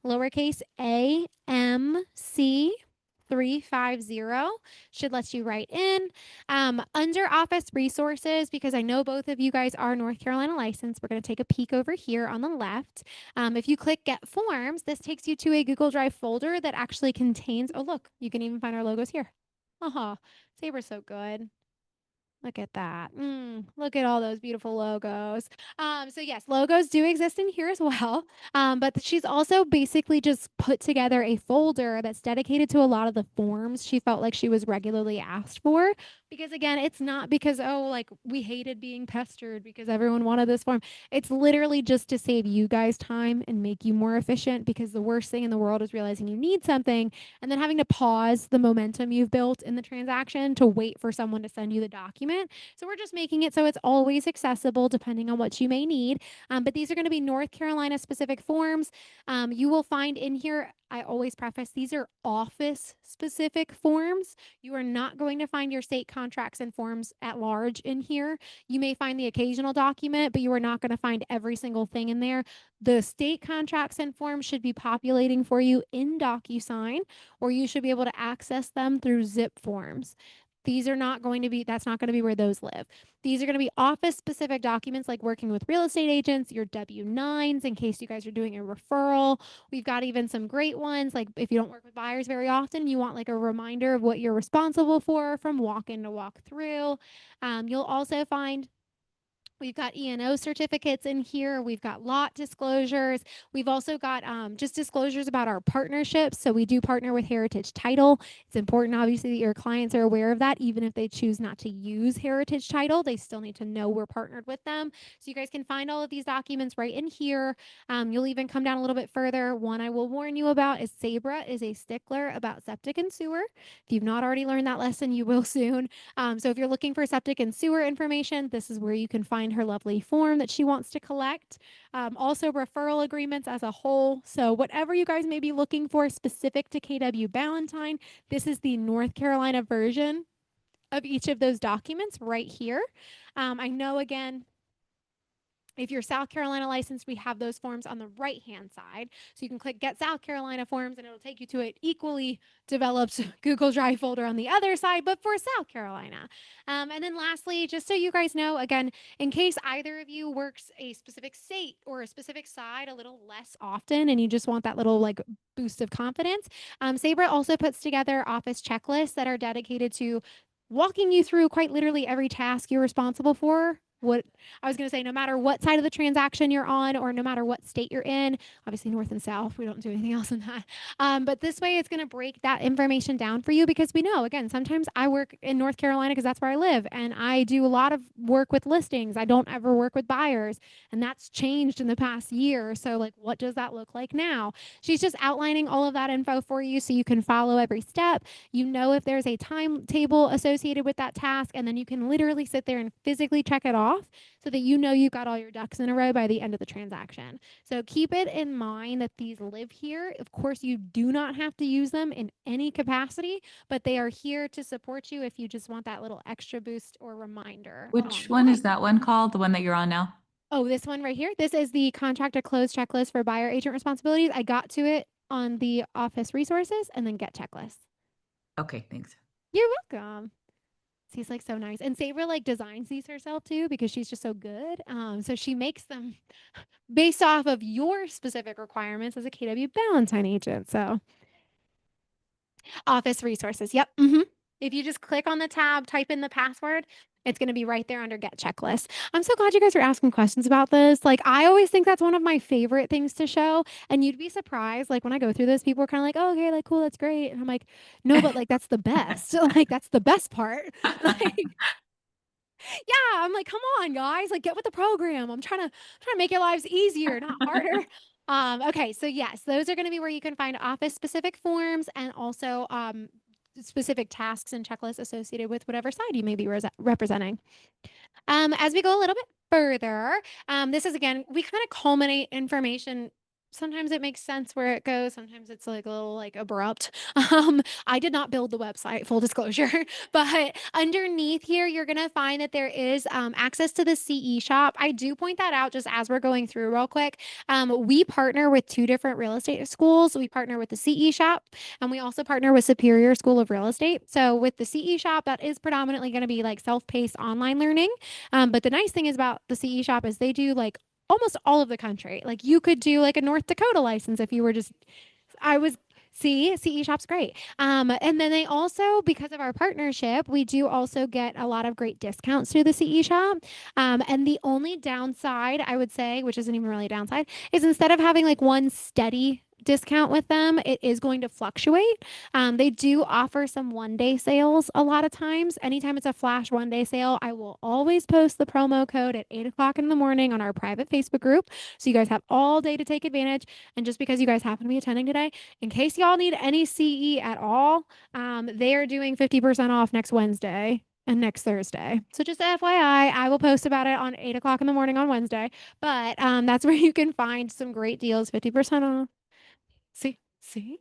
lowercase a, m, c, 350 should let you write in. Under office resources, because I know both of you guys are North Carolina licensed, we're going to take a peek over here on the left. If you click get forms, this takes you to a Google Drive folder that actually contains, oh, look, you can even find our logos here. Uh-huh. Saber's so good. Look at that. Look at all those beautiful logos. So yes, logos do exist in here as well. But she's also basically just put together a folder that's dedicated to a lot of the forms she felt like she was regularly asked for. Because again, it's not because, oh, like we hated being pestered because everyone wanted this form. It's literally just to save you guys time and make you more efficient because the worst thing in the world is realizing you need something and then having to pause the momentum you've built in the transaction to wait for someone to send you the document. So we're just making it so it's always accessible depending on what you may need. But these are going to be North Carolina specific forms. You will find in here, I always preface, these are office specific forms. You are not going to find your state contracts and forms at large in here. You may find the occasional document, but you are not going to find every single thing in there. The state contracts and forms should be populating for you in DocuSign, or you should be able to access them through zip forms. These are not going to be, that's not going to be where those live. These are going to be office specific documents like working with real estate agents, your W-9s in case you guys are doing a referral. We've got even some great ones like if you don't work with buyers very often, you want like a reminder of what you're responsible for from walk in to walk through. You'll also find we've got E&O certificates in here. We've got lot disclosures. We've also got just disclosures about our partnerships. So we do partner with Heritage Title. It's important, obviously, that your clients are aware of that. Even if they choose not to use Heritage Title, they still need to know we're partnered with them. So you guys can find all of these documents right in here. You'll even come down a little bit further. One I will warn you about is Sabra is a stickler about septic and sewer. If you've not already learned that lesson, you will soon. So if you're looking for septic and sewer information, this is where you can find her lovely form that she wants to collect. Also referral agreements as a whole. So whatever you guys may be looking for specific to KW Ballantyne, this is the North Carolina version of each of those documents right here. I know again, if you're South Carolina licensed, we have those forms on the right-hand side. So you can click Get South Carolina Forms, and it'll take you to an equally developed Google Drive folder on the other side, but for South Carolina. And then lastly, just so you guys know, again, in case either of you works a specific state or a specific side a little less often, and you just want that little like boost of confidence, Sabra also puts together office checklists that are dedicated to walking you through quite literally every task you're responsible for what I was going to say, no matter what side of the transaction you're on or no matter what state you're in, obviously north and south, we don't do anything else in that. But this way it's going to break that information down for you because we know, again, sometimes I work in North Carolina because that's where I live and I do a lot of work with listings. I don't ever work with buyers, and that's changed in the past year. So, like, what does that look like now? She's just outlining all of that info for you so you can follow every step. You know if there's a timetable associated with that task, and then you can literally sit there and physically check it off so that you know you've got all your ducks in a row by the end of the transaction. So keep it in mind that these live here. Of course, you do not have to use them in any capacity, but they are here to support you if you just want that little extra boost or reminder Which along the one is way. that one called? The one that you're on now? Oh, this one right here. This is the contract to close checklist for buyer agent responsibilities. I got to it on the office resources and then get checklists. Okay, thanks. You're welcome. She's like so nice. And Sabre like designs these herself too because she's just so good. So she makes them based off of your specific requirements as a KW Valentine agent. So office resources. Yep. If you just click on the tab, type in the password, it's going to be right there under get checklist. I'm so glad you guys are asking questions about this. Like, I always think that's one of my favorite things to show. And you'd be surprised. Like, when I go through this, people are kind of like, oh, okay, like, cool, that's great. And I'm like, no, but like, that's the best. Like, that's the best part. Like, yeah, I'm like, come on, guys, like get with the program. I'm trying to make your lives easier, not harder. Okay, so yes, those are going to be where you can find office specific forms and also specific tasks and checklists associated with whatever side you may be representing. As we go a little bit further, this is again, we kind of culminate information. Sometimes it makes sense where it goes. Sometimes it's like a little like abrupt. I did not build the website, full disclosure, but underneath here, you're gonna find that there is access to the CE shop. I do point that out just as we're going through real quick. We partner with two different real estate schools. We partner with the CE shop, and we also partner with Superior School of Real Estate. So with the CE shop, that is predominantly going to be like self-paced online learning. But the nice thing is about the CE shop is they do like almost all of the country. Like you could do like a North Dakota license if you were just, I was, see, CE shop's great. And then they also, because of our partnership, we do also get a lot of great discounts through the CE shop. And the only downside I would say, which isn't even really a downside, is instead of having like one steady discount with them, it is going to fluctuate. They do offer some 1 day sales a lot of times. Anytime it's a flash 1 day sale, I will always post the promo code at 8 o'clock in the morning on our private Facebook group. So you guys have all day to take advantage. And just because you guys happen to be attending today, in case y'all need any CE at all, they are doing 50% off next Wednesday and next Thursday. So just FYI, I will post about it on 8 o'clock in the morning on Wednesday. But that's where you can find some great deals, 50% off. See?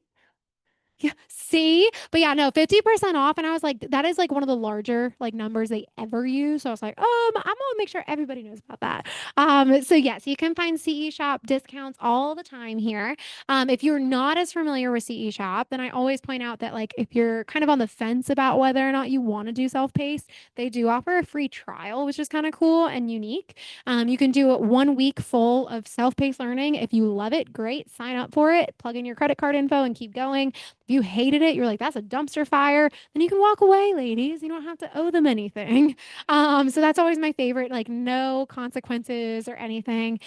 Yeah. See? But yeah, no, 50% off. And I was like, that is like one of the larger like numbers they ever use. So I was like, I'm gonna make sure everybody knows about that. So yes, you can find CE shop discounts all the time here. If you're not as familiar with CE shop, then I always point out that like if you're kind of on the fence about whether or not you want to do self-paced, they do offer a free trial, which is kind of cool and unique. You can do it 1 week full of self-paced learning. If you love it, great, sign up for it, plug in your credit card info and keep going. If you hated it, you're like, that's a dumpster fire, then you can walk away, ladies. You don't have to owe them anything. So that's always my favorite, like no consequences or anything.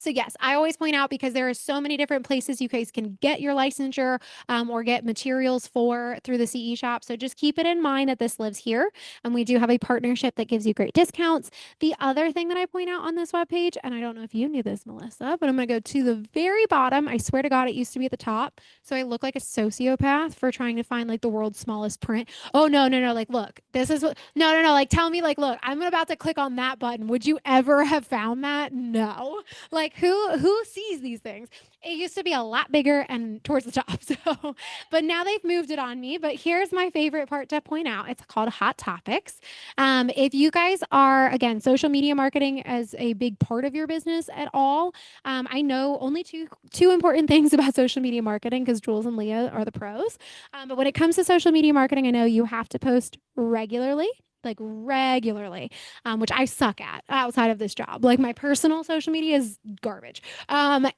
So yes, I always point out because there are so many different places you guys can get your licensure or get materials for through the CE shop. So just keep it in mind that this lives here, and we do have a partnership that gives you great discounts. The other thing that I point out on this webpage, and I don't know if you knew this, Melissa, but I'm going to go to the very bottom. I swear to God, it used to be at the top, so I look like a sociopath for trying to find like the world's smallest print. Oh no, no, no! Like, look, this is what. No, no, no! Like, tell me, like, look, I'm about to click on that button. Would you ever have found that? No. Like who sees these things? It used to be a lot bigger and towards the top. So, but now they've moved it on me. But here's my favorite part to point out. It's called Hot Topics. If you guys are again social media marketing as a big part of your business at all, I know only two important things about social media marketing because Jules and Leah are the pros. But when it comes to social media marketing, I know you have to post regularly, like regularly, which I suck at outside of this job. Like my personal social media is garbage. And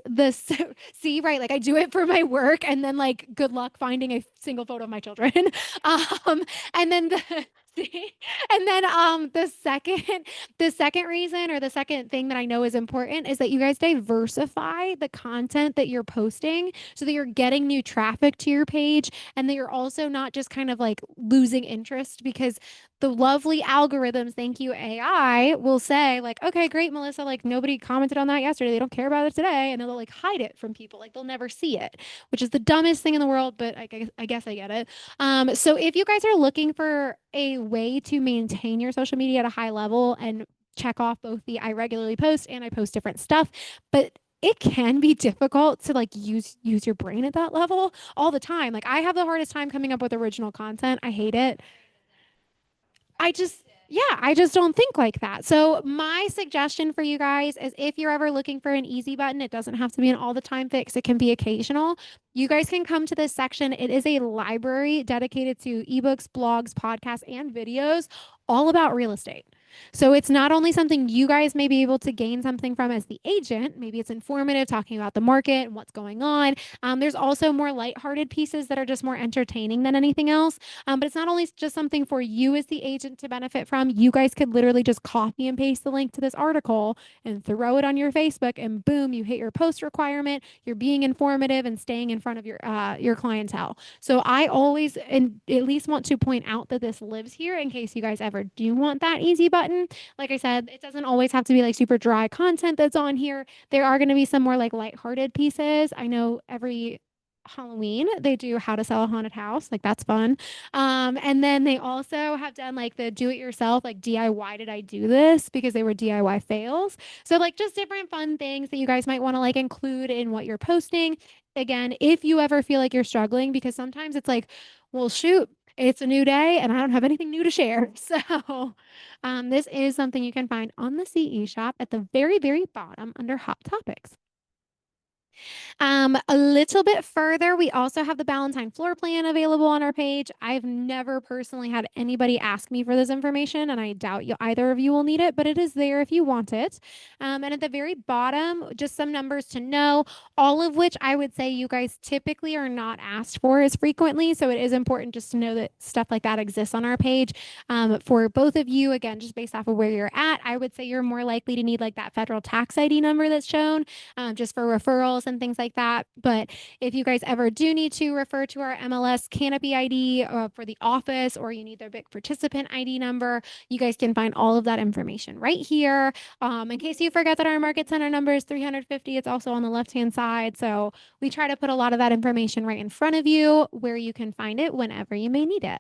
the see, right, like I do it for my work, and then like good luck finding a single photo of my children. um, and then the See? And then the second reason or the second thing that I know is important is that you guys diversify the content that you're posting so that you're getting new traffic to your page and that you're also not just kind of like losing interest because the lovely algorithms, thank you AI, will say like, okay, great, Melissa, like nobody commented on that yesterday. They don't care about it today, and they'll like hide it from people. Like they'll never see it, which is the dumbest thing in the world, but I guess I get it. So if you guys are looking for a way to maintain your social media at a high level and check off both the I regularly post and I post different stuff, but it can be difficult to like use your brain at that level all the time. Like I have the hardest time coming up with original content. I hate it. I just, yeah, I just don't think like that. So, my suggestion for you guys is if you're ever looking for an easy button, it doesn't have to be an all the time fix, it can be occasional. You guys can come to this section. It is a library dedicated to ebooks, blogs, podcasts, and videos all about real estate. So it's not only something you guys may be able to gain something from as the agent, maybe it's informative, talking about the market and what's going on. There's also more lighthearted pieces that are just more entertaining than anything else. But it's not only just something for you as the agent to benefit from. You guys could literally just copy and paste the link to this article and throw it on your Facebook, and boom, you hit your post requirement. You're being informative and staying in front of your clientele. So I always and at least want to point out that this lives here in case you guys ever do want that easy button. Like I said, it doesn't always have to be like super dry content that's on here. There are going to be some more like lighthearted pieces. I know every Halloween they do how to sell a haunted house, like that's fun. And then they also have done like the do it yourself, like DIY did I do this, because they were DIY fails. So like just different fun things that you guys might want to like include in what you're posting. Again, if you ever feel like you're struggling, because sometimes it's like, well, shoot, it's a new day and I don't have anything new to share. So this is something you can find on the CE shop at the very, very bottom under hot topics. A little bit further, we also have the Ballantine floor plan available on our page. I've never personally had anybody ask me for this information, and I doubt either of you will need it, but it is there if you want it. And at the very bottom, just some numbers to know, all of which I would say you guys typically are not asked for as frequently. So it is important just to know that stuff like that exists on our page. For both of you, again, just based off of where you're at, I would say you're more likely to need like that federal tax ID number that's shown, just for referrals and things like that. But if you guys ever do need to refer to our MLS Canopy ID for the office, or you need their big participant ID number, you guys can find all of that information right here. In case you forget that our market center number is 350, it's also on the left-hand side. So we try to put a lot of that information right in front of you where you can find it whenever you may need it.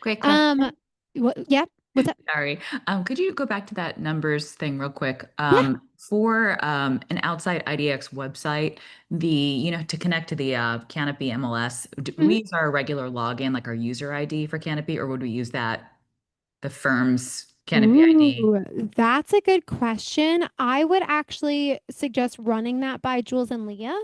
Quick Um, question. yeah, what's up? Sorry. Could you go back to that numbers thing real quick? Yeah. For an outside IDX website, to connect to the Canopy MLS, do Mhm. we use our regular login, like our user ID for Canopy, or would we use the firm's Canopy ID? Ooh, that's a good question. I would actually suggest running that by Jules and Leah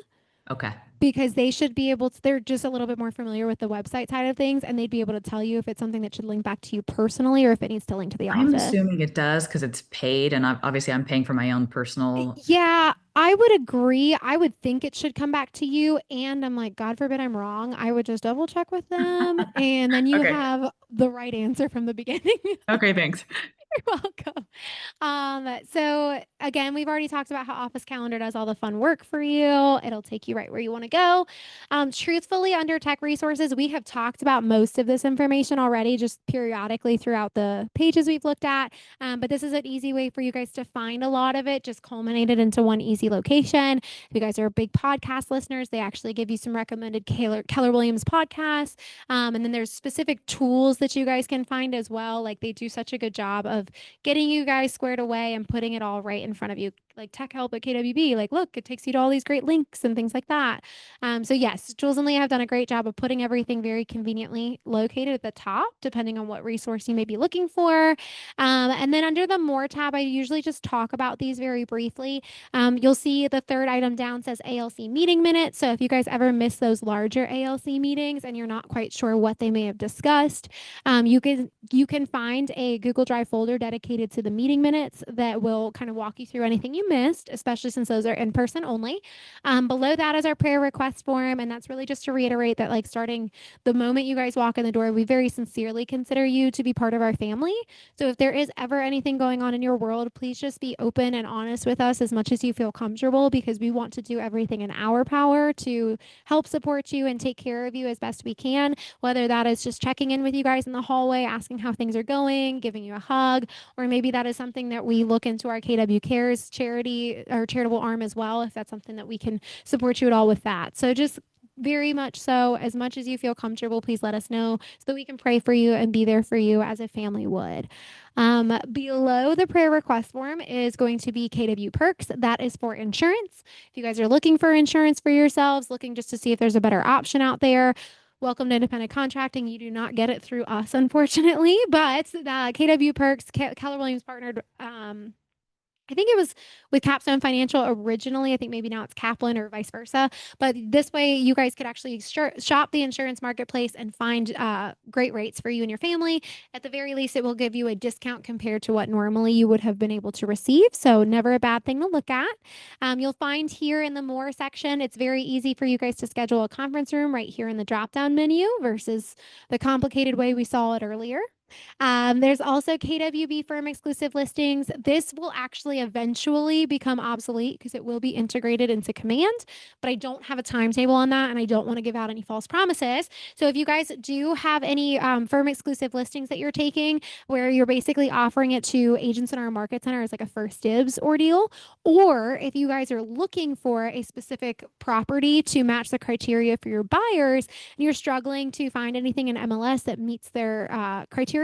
Okay. because they should be able to, they're just a little bit more familiar with the website side of things, and they'd be able to tell you if it's something that should link back to you personally or if it needs to link to the I'm office. assuming it does because it's paid, and obviously I'm paying for my own personal. Yeah, I would agree. I would think it should come back to you. And I'm like, God forbid I'm wrong. I would just double check with them. And then you Okay. have the right answer from the beginning. Okay, thanks. You're welcome. So again, we've already talked about how Office Calendar does all the fun work for you. It'll take you right where you want to go. Truthfully, under tech resources, we have talked about most of this information already, just periodically throughout the pages we've looked at. But this is an easy way for you guys to find a lot of it, just culminated into one easy location. If you guys are big podcast listeners, they actually give you some recommended Keller Williams podcasts. And then there's specific tools that you guys can find as well. Like they do such a good job of getting you guys squared away and putting it all right in front of you. Like Tech Help at KWB, like, look, it takes you to all these great links and things like that. So yes, Jules and Leah have done a great job of putting everything very conveniently located at the top, depending on what resource you may be looking for. And then under the More tab, I usually just talk about these very briefly. You'll see the third item down says ALC meeting minutes. So if you guys ever miss those larger ALC meetings and you're not quite sure what they may have discussed, you can find a Google Drive folder dedicated to the meeting minutes that will kind of walk you through anything you you missed, especially since those are in person only. Below that is our prayer request form. And that's really just to reiterate that, like, starting the moment you guys walk in the door, we very sincerely consider you to be part of our family. So if there is ever anything going on in your world, please just be open and honest with us as much as you feel comfortable, because we want to do everything in our power to help support you and take care of you as best we can, whether that is just checking in with you guys in the hallway, asking how things are going, giving you a hug, or maybe that is something that we look into our KW Cares charity or charitable arm as well, if that's something that we can support you at all with that. So just very much so, as much as you feel comfortable, please let us know so that we can pray for you and be there for you as a family would. Below the prayer request form is going to be KW Perks. That is for insurance. If you guys are looking for insurance for yourselves, looking just to see if there's a better option out there, welcome to independent contracting. You do not get it through us, unfortunately, but the KW Perks, Keller Williams partnered. I think it was with Capstone Financial originally. I think maybe now it's Kaplan or vice versa. But this way, you guys could actually shop the insurance marketplace and find great rates for you and your family. At the very least, it will give you a discount compared to what normally you would have been able to receive. So, never a bad thing to look at. You'll find here in the More section, it's very easy for you guys to schedule a conference room right here in the drop down menu versus the complicated way we saw it earlier. There's also KWB firm exclusive listings. This will actually eventually become obsolete because it will be integrated into Command, but I don't have a timetable on that and I don't want to give out any false promises. So if you guys do have any firm exclusive listings that you're taking where you're basically offering it to agents in our market center as like a first dibs ordeal, or if you guys are looking for a specific property to match the criteria for your buyers and you're struggling to find anything in MLS that meets their criteria,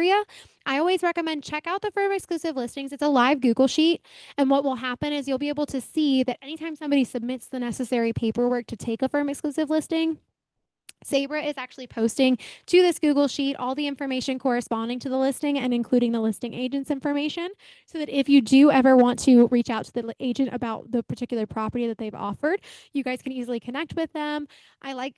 I always recommend check out the firm exclusive listings. It's a live Google sheet. And what will happen is you'll be able to see that anytime somebody submits the necessary paperwork to take a firm exclusive listing, Sabra is actually posting to this Google sheet all the information corresponding to the listing and including the listing agent's information, so that if you do ever want to reach out to the agent about the particular property that they've offered, you guys can easily connect with them. I like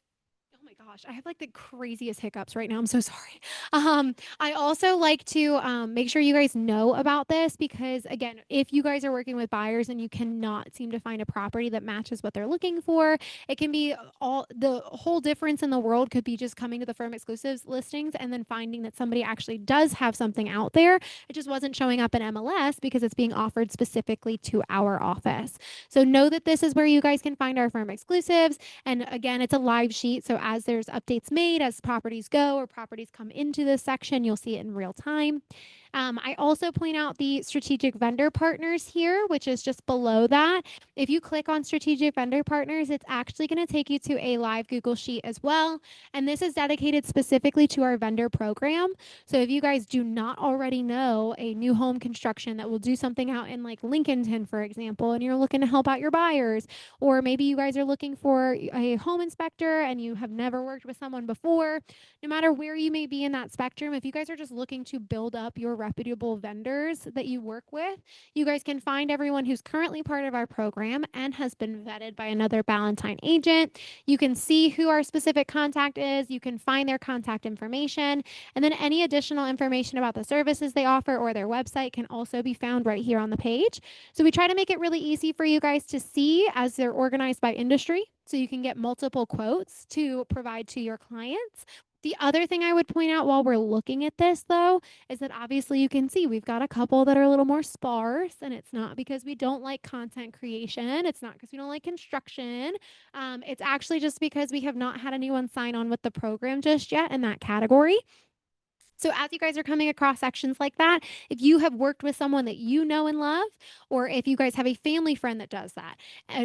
Oh my gosh, I have like the craziest hiccups right now. I'm so sorry. I also like to make sure you guys know about this because, again, if you guys are working with buyers and you cannot seem to find a property that matches what they're looking for, it can be all the whole difference in the world could be just coming to the firm exclusives listings and then finding that somebody actually does have something out there. It just wasn't showing up in MLS because it's being offered specifically to our office. So know that this is where you guys can find our firm exclusives. And again, it's a live sheet. So as there's updates made, as properties go or properties come into this section, you'll see it in real time. I also point out the strategic vendor partners here, which is just below that. If you click on strategic vendor partners, it's actually going to take you to a live Google sheet as well. And this is dedicated specifically to our vendor program. So if you guys do not already know a new home construction that will do something out in like Lincolnton, for example, and you're looking to help out your buyers, or maybe you guys are looking for a home inspector and you have never worked with someone before, no matter where you may be in that spectrum, if you guys are just looking to build up your reputable vendors that you work with, you guys can find everyone who's currently part of our program and has been vetted by another Ballantine agent. You can see who our specific contact is. You can find their contact information. And then any additional information about the services they offer or their website can also be found right here on the page. So we try to make it really easy for you guys to see as they're organized by industry, so you can get multiple quotes to provide to your clients. The other thing I would point out while we're looking at this, though, is that obviously you can see we've got a couple that are a little more sparse, and it's not because we don't like content creation. It's not because we don't like construction. It's actually just because we have not had anyone sign on with the program just yet in that category. So as you guys are coming across sections like that, if you have worked with someone that you know and love, or if you guys have a family friend that does that,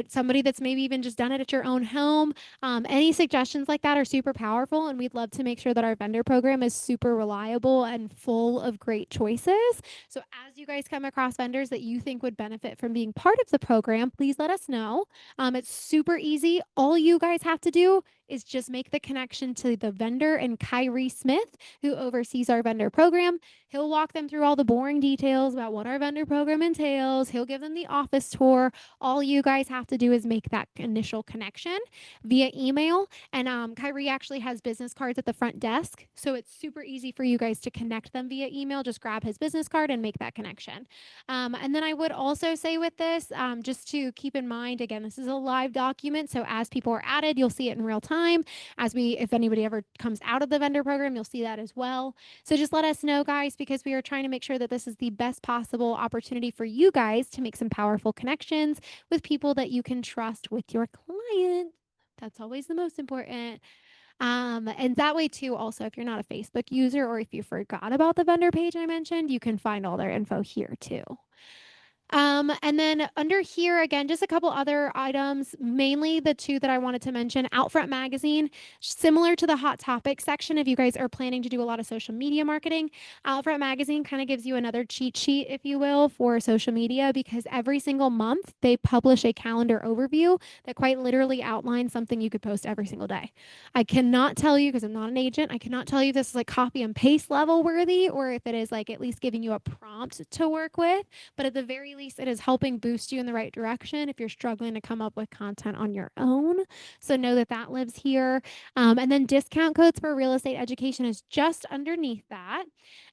somebody that's maybe even just done it at your own home, any suggestions like that are super powerful. And we'd love to make sure that our vendor program is super reliable and full of great choices. So as you guys come across vendors that you think would benefit from being part of the program, please let us know. It's super easy. All you guys have to do is just make the connection to the vendor and Kyrie Smith, who oversees our vendor program. He'll walk them through all the boring details about what our vendor program entails. He'll give them the office tour. All you guys have to do is make that initial connection via email. And Kyrie actually has business cards at the front desk. So it's super easy for you guys to connect them via email. Just grab his business card and make that connection. And then I would also say with this, just to keep in mind, again, this is a live document. So as people are added, you'll see it in real time. If anybody ever comes out of the vendor program, you'll see that as well. So just let us know, guys, because we are trying to make sure that this is the best possible opportunity for you guys to make some powerful connections with people that you can trust with your client. That's always the most important. And that way too, also, if you're not a Facebook user or if you forgot about the vendor page I mentioned, you can find all their info here too. And then under here, again, just a couple other items, mainly the two that I wanted to mention. Outfront Magazine, similar to the Hot Topics section, if you guys are planning to do a lot of social media marketing, Outfront Magazine kind of gives you another cheat sheet, if you will, for social media, because every single month they publish a calendar overview that quite literally outlines something you could post every single day. I cannot tell you, because I'm not an agent, I cannot tell you if this is like copy and paste level worthy or if it is like at least giving you a prompt to work with. But at the very least, it is helping boost you in the right direction if you're struggling to come up with content on your own. So know that that lives here. And then discount codes for real estate education is just underneath that.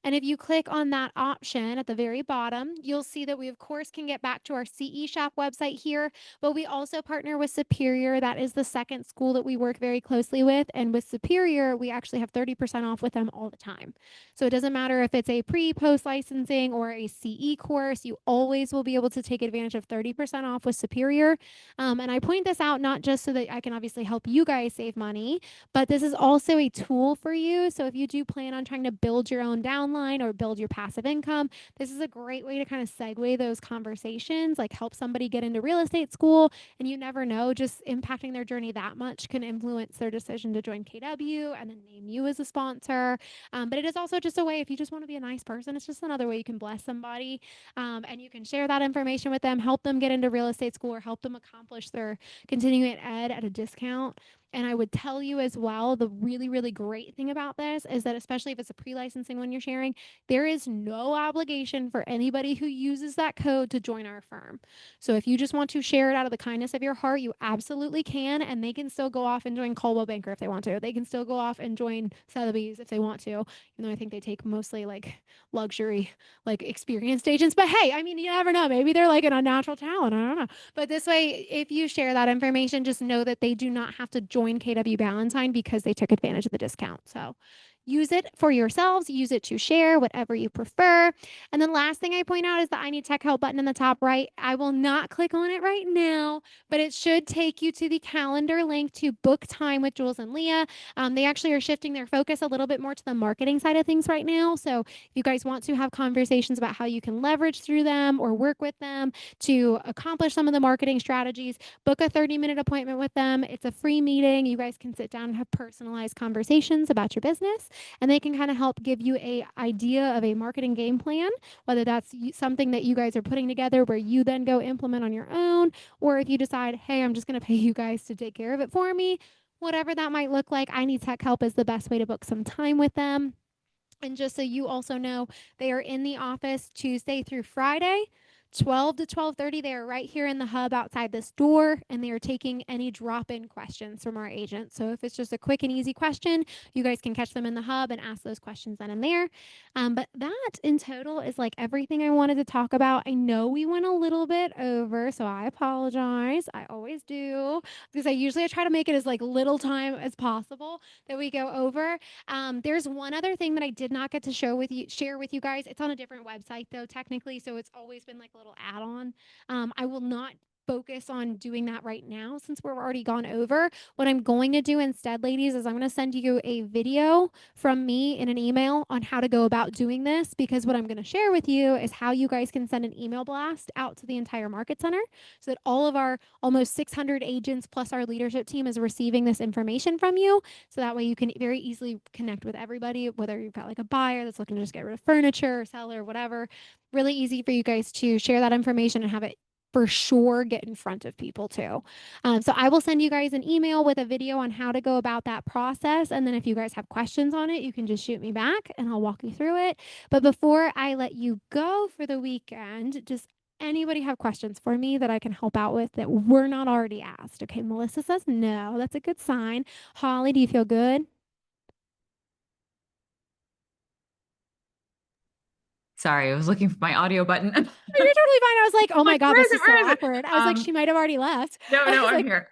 And if you click on that option at the very bottom, you'll see that we, of course, can get back to our CE Shop website here, but we also partner with Superior. That is the second school that we work very closely with. And with Superior, we actually have 30% off with them all the time. So it doesn't matter if it's a pre-post licensing or a CE course, you always will be able to take advantage of 30% off with Superior. And I point this out not just so that I can obviously help you guys save money, but this is also a tool for you. So if you do plan on trying to build your own downline or build your passive income, this is a great way to kind of segue those conversations, like help somebody get into real estate school. And you never know, just impacting their journey that much can influence their decision to join KW and then name you as a sponsor. But it is also just a way, if you just want to be a nice person, it's just another way you can bless somebody. And you can share that information with them, help them get into real estate school or help them accomplish their continuing ed at a discount. And I would tell you as well, the really, really great thing about this is that, especially if it's a pre-licensing one you're sharing, there is no obligation for anybody who uses that code to join our firm. So if you just want to share it out of the kindness of your heart, you absolutely can. And they can still go off and join Coldwell Banker if they want to. They can still go off and join Sotheby's if they want to. You know, I think they take mostly like luxury, like experienced agents. But hey, I mean, you never know. Maybe they're like an unnatural talent. I don't know. But this way, if you share that information, just know that they do not have to join KW Ballantine because they took advantage of the discount. So use it for yourselves, use it to share, whatever you prefer. And then last thing I point out is the I need tech help button in the top right. I will not click on it right now, but it should take you to the calendar link to book time with Jules and Leah. They actually are shifting their focus a little bit more to the marketing side of things right now. So if you guys want to have conversations about how you can leverage through them or work with them to accomplish some of the marketing strategies, book a 30-minute appointment with them. It's a free meeting. You guys can sit down and have personalized conversations about your business, and they can kind of help give you a idea of a marketing game plan, whether that's something that you guys are putting together where you then go implement on your own, or if you decide, hey, I'm just going to pay you guys to take care of it for me, whatever that might look like. I Need Tech Help is the best way to book some time with them. And just so you also know, they are in the office Tuesday through Friday, 12 to 12:30. They are right here in the hub outside this door, and they are taking any drop-in questions from our agents. So if it's just a quick and easy question, you guys can catch them in the hub and ask those questions then and there. But that in total is like everything I wanted to talk about. I know we went a little bit over, so I apologize. I always do, because I try to make it as like little time as possible that we go over. There's one other thing that I did not get to share with you guys. It's on a different website though, technically, so it's always been like a little add-on. I will not focus on doing that right now since we're already gone over. What I'm going to do instead, ladies, is I'm going to send you a video from me in an email on how to go about doing this, because what I'm going to share with you is how you guys can send an email blast out to the entire market center so that all of our almost 600 agents plus our leadership team is receiving this information from you. So that way you can very easily connect with everybody, whether you've got like a buyer that's looking to just get rid of furniture or seller or whatever. Really easy for you guys to share that information and have it for sure get in front of people too. So I will send you guys an email with a video on how to go about that process. And then if you guys have questions on it, you can just shoot me back and I'll walk you through it. But before I let you go for the weekend, just anybody have questions for me that I can help out with that were not already asked? Okay, Melissa says no. That's a good sign. Holly, do you feel good? Sorry, I was looking for my audio button. I'm Oh, you're totally fine. I was like, oh my like, God, where is this it? is so Where is it? awkward. I was like, she might have already left. No, I no, was I'm like, here.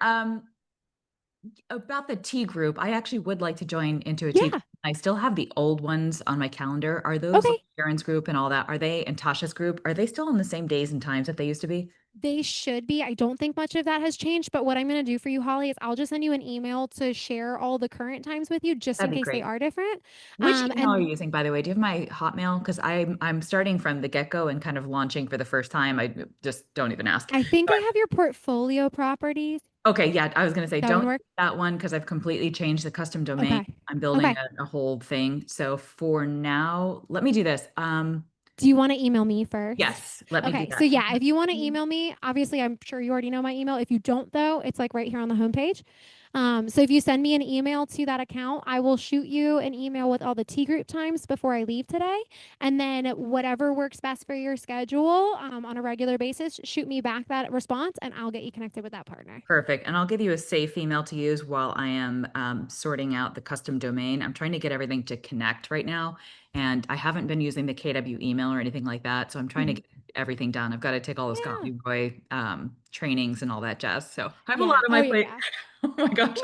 About the tea group, I actually would like to join into a tea yeah, group. I still have the old ones on my calendar. Are those like okay. Karen's group and all that? Are they and Tasha's group? Are they still on the same days and times that they used to be? They should be. I don't think much of that has changed, but what I'm going to do for you, Holly, is I'll just send you an email to share all the current times with you just in That'd be case they great. are different. Which email are you And using, by the way? Do you have my Hotmail? Because I'm starting from the get-go and kind of launching for the first time. I just don't even ask. I think I But have your portfolio properties. okay, yeah, I was gonna say That one don't work? use that one because I've completely changed the custom domain. Okay. I'm building Okay. a whole thing. So for now, let me do this. Do you want to email me first? Yes, let me do Okay, so that. yeah, if you want to email me, obviously I'm sure you already know my email. If you don't though, it's like right here on the homepage. So if you send me an email to that account, I will shoot you an email with all the tea group times before I leave today. And then whatever works best for your schedule on a regular basis, shoot me back that response and I'll get you connected with that partner. Perfect. And I'll give you a safe email to use while I am sorting out the custom domain. I'm trying to get everything to connect right now. And I haven't been using the KW email or anything like that. So I'm trying to Mhm. get everything done. I've got to take all the Scott Yeah. Leroy trainings and all that jazz. So I have a lot Yeah. on Oh, my plate. yeah. Oh my gosh.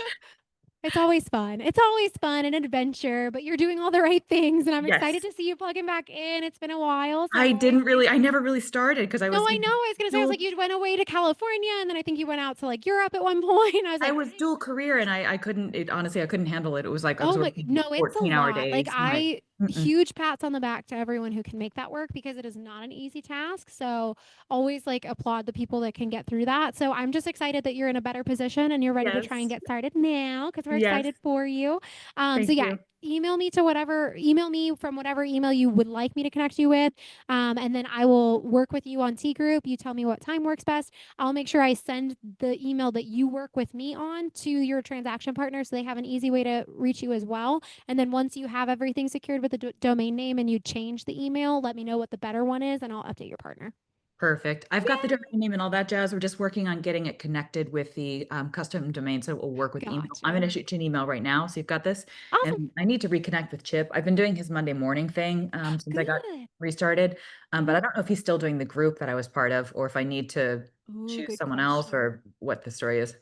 It's always fun. It's always fun and an adventure, but you're doing all the right things. And I'm excited Yes. to see you plugging back in. It's been a while. So I'm I always didn't like, really, I never really started because I no, was I know. I was going to say, I was like, dual you went away to California and then I think you went out to like Europe at one point. I was I like, was dual career and I couldn't it honestly I couldn't handle it. It was like I was oh my, working no, it's a 14-hour lot. Like, days. I'm like, mm-mm. huge pats on the back to everyone who can make that work because it is not an easy task. So, always like applaud the people that can get through that. So, I'm just excited that you're in a better position and you're ready to try and Yes. get started now because we're Yes. excited for you. So, Thank yeah, you. email me from whatever email you would like me to connect you with. And then I will work with you on T group. You tell me what time works best. I'll make sure I send the email that you work with me on to your transaction partner so they have an easy way to reach you as well. And then once you have everything secured with the domain name and you change the email, let me know what the better one is and I'll update your partner. Perfect. I've got the Yeah. domain name and all that jazz. We're just working on getting it connected with the custom domain so it will work with email. I'm going Gotcha. to shoot you an email right now. So you've got this. Awesome. And I need to reconnect with Chip. I've been doing his Monday morning thing since I got Good. restarted. But Mhm. I don't know if he's still doing the group that I was part of or if I need to Ooh, choose good someone else question. or what the story is.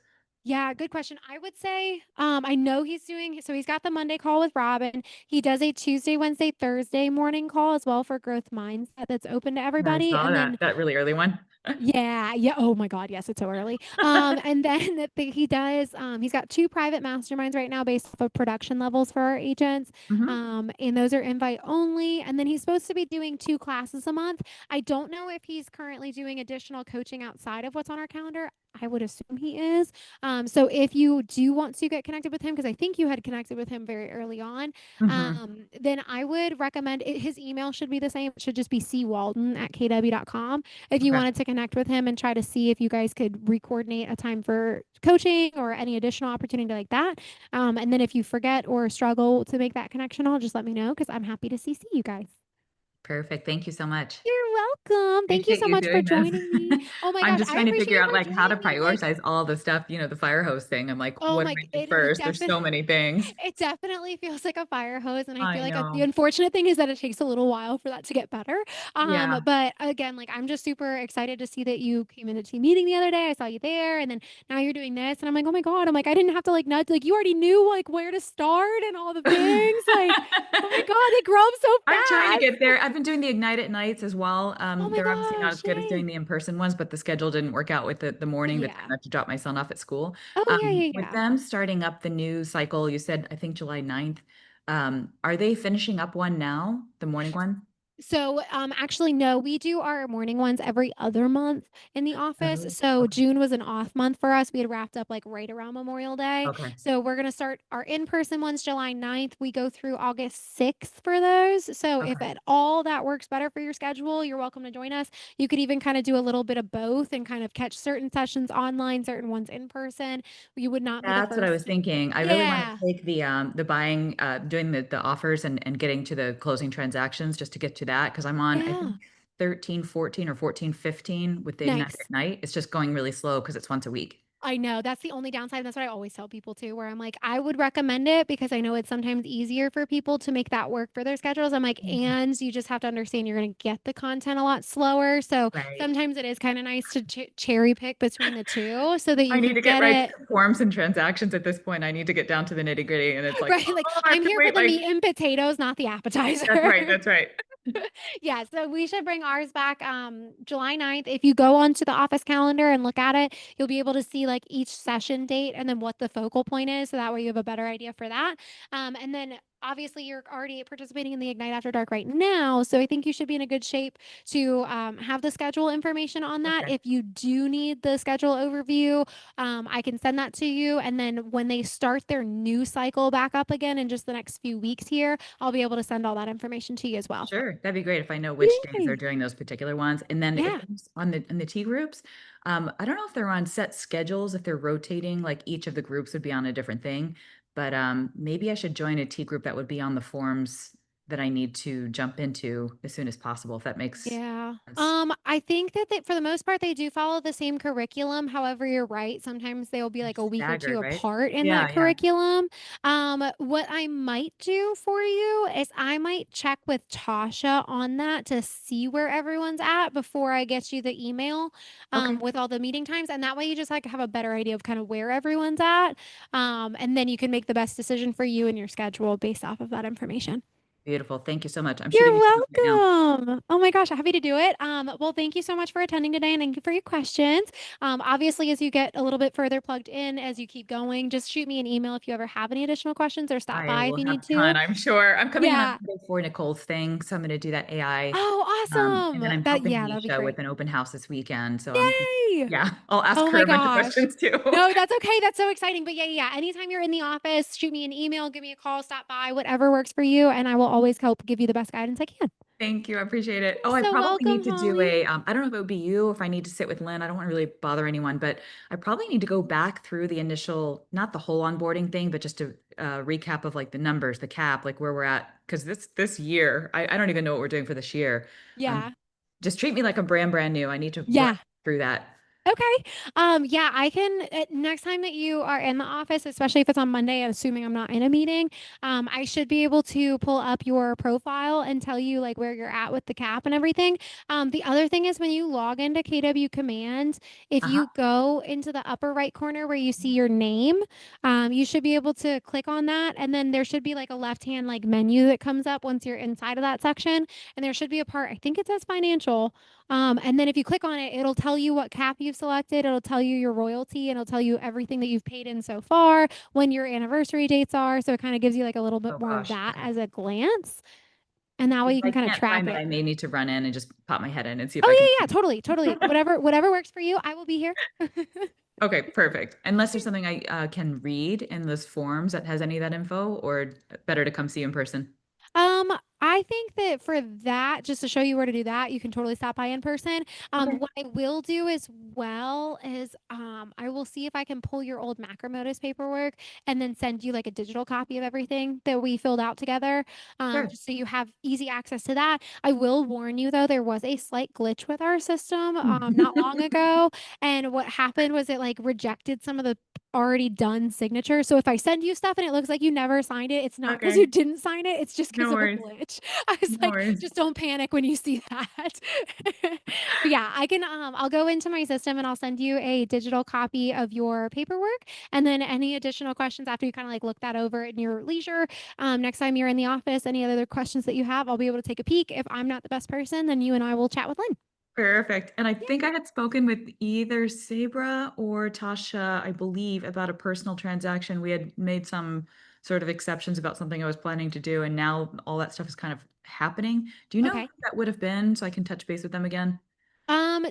Yeah, good question. I would say, I know he's doing, so he's got the Monday call with Robin. He does a Tuesday, Wednesday, Thursday morning call as well for growth mindset that's open to I everybody. saw And then that really early one. yeah, yeah. Oh my God, yes, it's so early. And then he does. He's got two private masterminds right now based off of production levels for our agents. Mhm. And those are invite only. And then he's supposed to be doing two classes a month. I don't know if he's currently doing additional coaching outside of what's on our calendar. I would assume he is. So if you do want to get connected with him, because I think you had connected with him very early on, Mhm. then I would recommend his email should be the same. It should just be cwalden@kw.com if you Okay. wanted to connect with him and try to see if you guys could re-coordinate a time for coaching or any additional opportunity like that. And then if you forget or struggle to make that connection, I'll just let me know because I'm happy to CC you guys. Perfect. Thank you so much. You're welcome. Thank you Appreciate so you much for doing this. joining me. Oh my I'm gosh, just I trying to appreciate figure you out for like how to joining me. Like, prioritize all the stuff, the fire hose thing. I'm like, oh what do my, I do it first? There's so definitely many things. it definitely feels like a fire hose, and I feel I like the know. unfortunate thing is that it takes a little while for that to get better. Yeah. But again, like I'm just super excited to see that you came into team meeting the other day. I saw you there, and then now you're doing this, and I'm like, oh my God, I'm like, I didn't have to like nudge, like you already knew like where to start and all the things. Like, oh my God, they grow up so I'm trying to get fast. there. I've been doing the Ignite at nights as well. Oh my They're obviously not as gosh, good as doing yay. the in-person ones, but the schedule didn't work out with the morning, the time I Yeah. have to drop my son off at school. Oh yeah, yeah, With yeah. them starting up the new cycle, you said, I think July 9th. Are they finishing up one now, the morning one? So, actually, no, we do our morning ones every other month in the office. Oh, So okay. June was an off month for us. We had wrapped up like right around Memorial Day. Okay. So we're gonna start our in-person ones July 9th. We go through August 6th for those. So if Okay. at all that works better for your schedule, you're welcome to join us. You could even kind of do a little bit of both and kind of catch certain sessions online, certain ones in person. You would not be the That's what I was first. thinking. I really wanna Yeah. take the buying, doing the offers and getting to the closing transactions just to get to that because 'cause I'm on, I Yeah. think 13, 14 or 14, 15 with the Ignite Nice. at Night. It's just going really slow because it's once a week. I know, that's the only downside, that's what I always tell people too, where I'm like, "I would recommend it because I know it's sometimes easier for people to make that work for their schedules." I'm like, Mhm. "And you just have to understand you're gonna get the content a lot slower." So, Right. sometimes it is kinda nice to cherry pick between the 2 so that I you need can to get get right it to forms and transactions at this point. I need to get down to the nitty-gritty, and it's like, right, like, "Oh, I have "I'm to here for wait, the like." meat and potatoes, not the That's right, appetizer." that's right. Yeah, so we should bring ours back July 9th. If you go onto the office calendar and look at it, you'll be able to see like each session date and then what the focal point is. So that way you have a better idea for that. And then obviously you're already participating in the Ignite After Dark right now. So I think you should be in a good shape to have the schedule information on that. Okay. If you do need the schedule overview, I can send that to you. And then when they start their new cycle back up again in just the next few weeks here, I'll be able to send all that information to you as well. Sure, that'd be great if I know which days they're Yay. doing those particular ones, and then if Yeah. it's on the in the T groups, I don't know if they're on set schedules, if they're rotating, like, each of the groups would be on a different thing, but, maybe I should join a T group that would be on the forms that I need to jump into as soon as possible, if that makes Yeah. sense. I think that they, for the most part, they do follow the same curriculum. However, you're right. Sometimes they'll be They're like a week or two staggered, right? apart in that Yeah, yeah. curriculum. What I might do for you is I might check with Tasha on that to see where everyone's at before I get you the email Okay, with all the meeting times. And that way you just like have a better idea of kind of where everyone's at. And then you can make the best decision for you and your schedule based off of that information. beautiful, thank you so much. I'm shooting You're you an email right now. welcome. Oh my gosh, happy to do it. Well, thank you so much for attending today and thank you for your questions. Obviously, as you get a little bit further plugged in, as you keep going, just shoot me an email if you ever have any additional questions or stop I by if will you have need a to. ton, I'm sure. I'm coming in on Yeah. Monday for Nicole's thing, so I'm gonna do that AI. Oh, And awesome. then I'm That helping yeah, that'd be Nisha with great. an open house this weekend, so I'm Yay! yeah, I'll ask Oh her my a bunch of gosh. questions too. No, that's okay. That's so exciting. But yeah, yeah. Anytime you're in the office, shoot me an email, give me a call, stop by, whatever works for you, and I will always help give you the best guidance I can. Thank you, I appreciate it. You're Oh, I so probably need welcome, to do Holly. a, I don't know if it would be you or if I need to sit with Lynn, I don't wanna really bother anyone, but I probably need to go back through the initial not the whole onboarding thing, but just a, recap of, like, the numbers, the cap, like, where we're at. Because this year, I don't even know what we're doing for this year. Yeah. Just treat me like I'm brand new, I need to run Yeah. through that. Okay. Yeah, I can next time that you are in the office, especially if it's on Monday, assuming I'm not in a meeting, I should be able to pull up your profile and tell you like where you're at with the cap and everything. The other thing is when you log into KW Command, if Uh-huh. you go into the upper right corner where you see your name, you should be able to click on that, and then there should be like a left-hand like menu that comes up once you're inside of that section, and there should be a part, I think it says financial. And then if you click on it, it'll tell you what cap you've selected. It'll tell you your royalty and it'll tell you everything that you've paid in so far, when your anniversary dates are. So it kind of gives you like a little bit Oh more of gosh, that okay. as a glance. And that way If you I can kind of can't track find it, it. I may need to run in and just pop my head in and see if I can Oh yeah, yeah, find totally, totally. it. Whatever works for you, I will be here. Okay, perfect. Unless there's something I, can read in those forms that has any of that info, or better to come see you in person? Um, I think that for that, just to show you where to do that, you can totally stop by in person. Okay, What I will do as well is I will see if I can pull your old Macromotus paperwork and then send you like a digital copy of everything that we filled out together, sure. just so you have easy access to that. I will warn you though, there was a slight glitch with our system not long ago, and what happened was it like rejected some of the already done signature. So if I send you stuff and it looks like you never signed it, it's not because you Okay, didn't sign it. It's just because no of a worries, glitch. I was no like, worries. just don't panic when you see that. But yeah, I can I'll go into my system and I'll send you a digital copy of your paperwork. And then any additional questions after you kind of like look that over in your leisure. Next time you're in the office, any other questions that you have, I'll be able to take a peek. If I'm not the best person, then you and I will chat with Lynn. Perfect, and I Yeah. think I had spoken with either Sabra or Tasha, I believe, about a personal transaction. We had made some sort of exceptions about something I was planning to do, and now all that stuff is kind of happening. Do you know who Okay. that would have been so I can touch base with them again?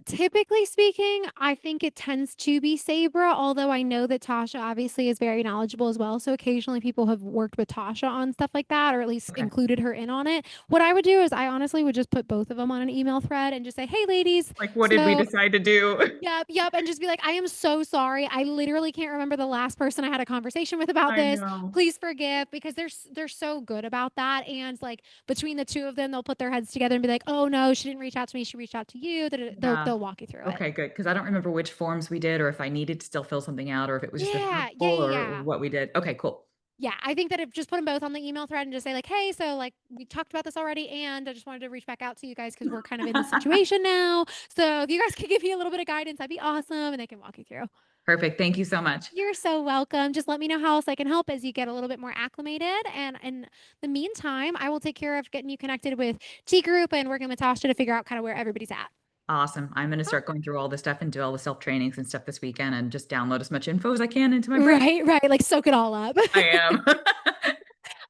Typically speaking, I think it tends to be Sabra, although I know that Tasha obviously is very knowledgeable as well. So occasionally people have worked with Tasha on stuff like that, or at least Okay. included her in on it. What I would do is I honestly would just put both of them on an email thread and just say, hey, ladies, Like, what did we so decide to do? yep, yep, and just be like, "I am so sorry. I literally can't remember the last person I had a conversation with about I this. know. Please forgive," because they're so good about that. And like between the two of them, they'll put their heads together and be like, "Oh no, she didn't reach out to me. She reached out to you." They'll Yeah. they'll walk you through it. Okay, good. Because I don't remember which forms we did or if I needed to still fill something out or if it was just a group Yeah, yeah, full yeah, or yeah. what we did. Okay, cool. Yeah, I think that if just put them both on the email thread and just say like, "Hey, so like we talked about this already, and I just wanted to reach back out to you guys because we're kind of in this situation now. So if you guys could give me a little bit of guidance, that'd be awesome, and they can walk you through." Perfect. Thank you so much. You're so welcome. Just let me know how else I can help as you get a little bit more acclimated. And in the meantime, I will take care of getting you connected with T Group and working with Tasha to figure out kind of where everybody's at. Awesome. I'm going to Huh? start going through all the stuff and do all the self trainings and stuff this weekend and just download as much info as I can into my brain. Right, right. Like soak it all up. I am.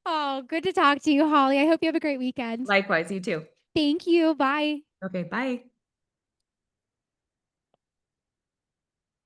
Oh, good to talk to you, Holly. I hope you have a great weekend. Likewise, you too. Thank you. Bye. Okay, bye.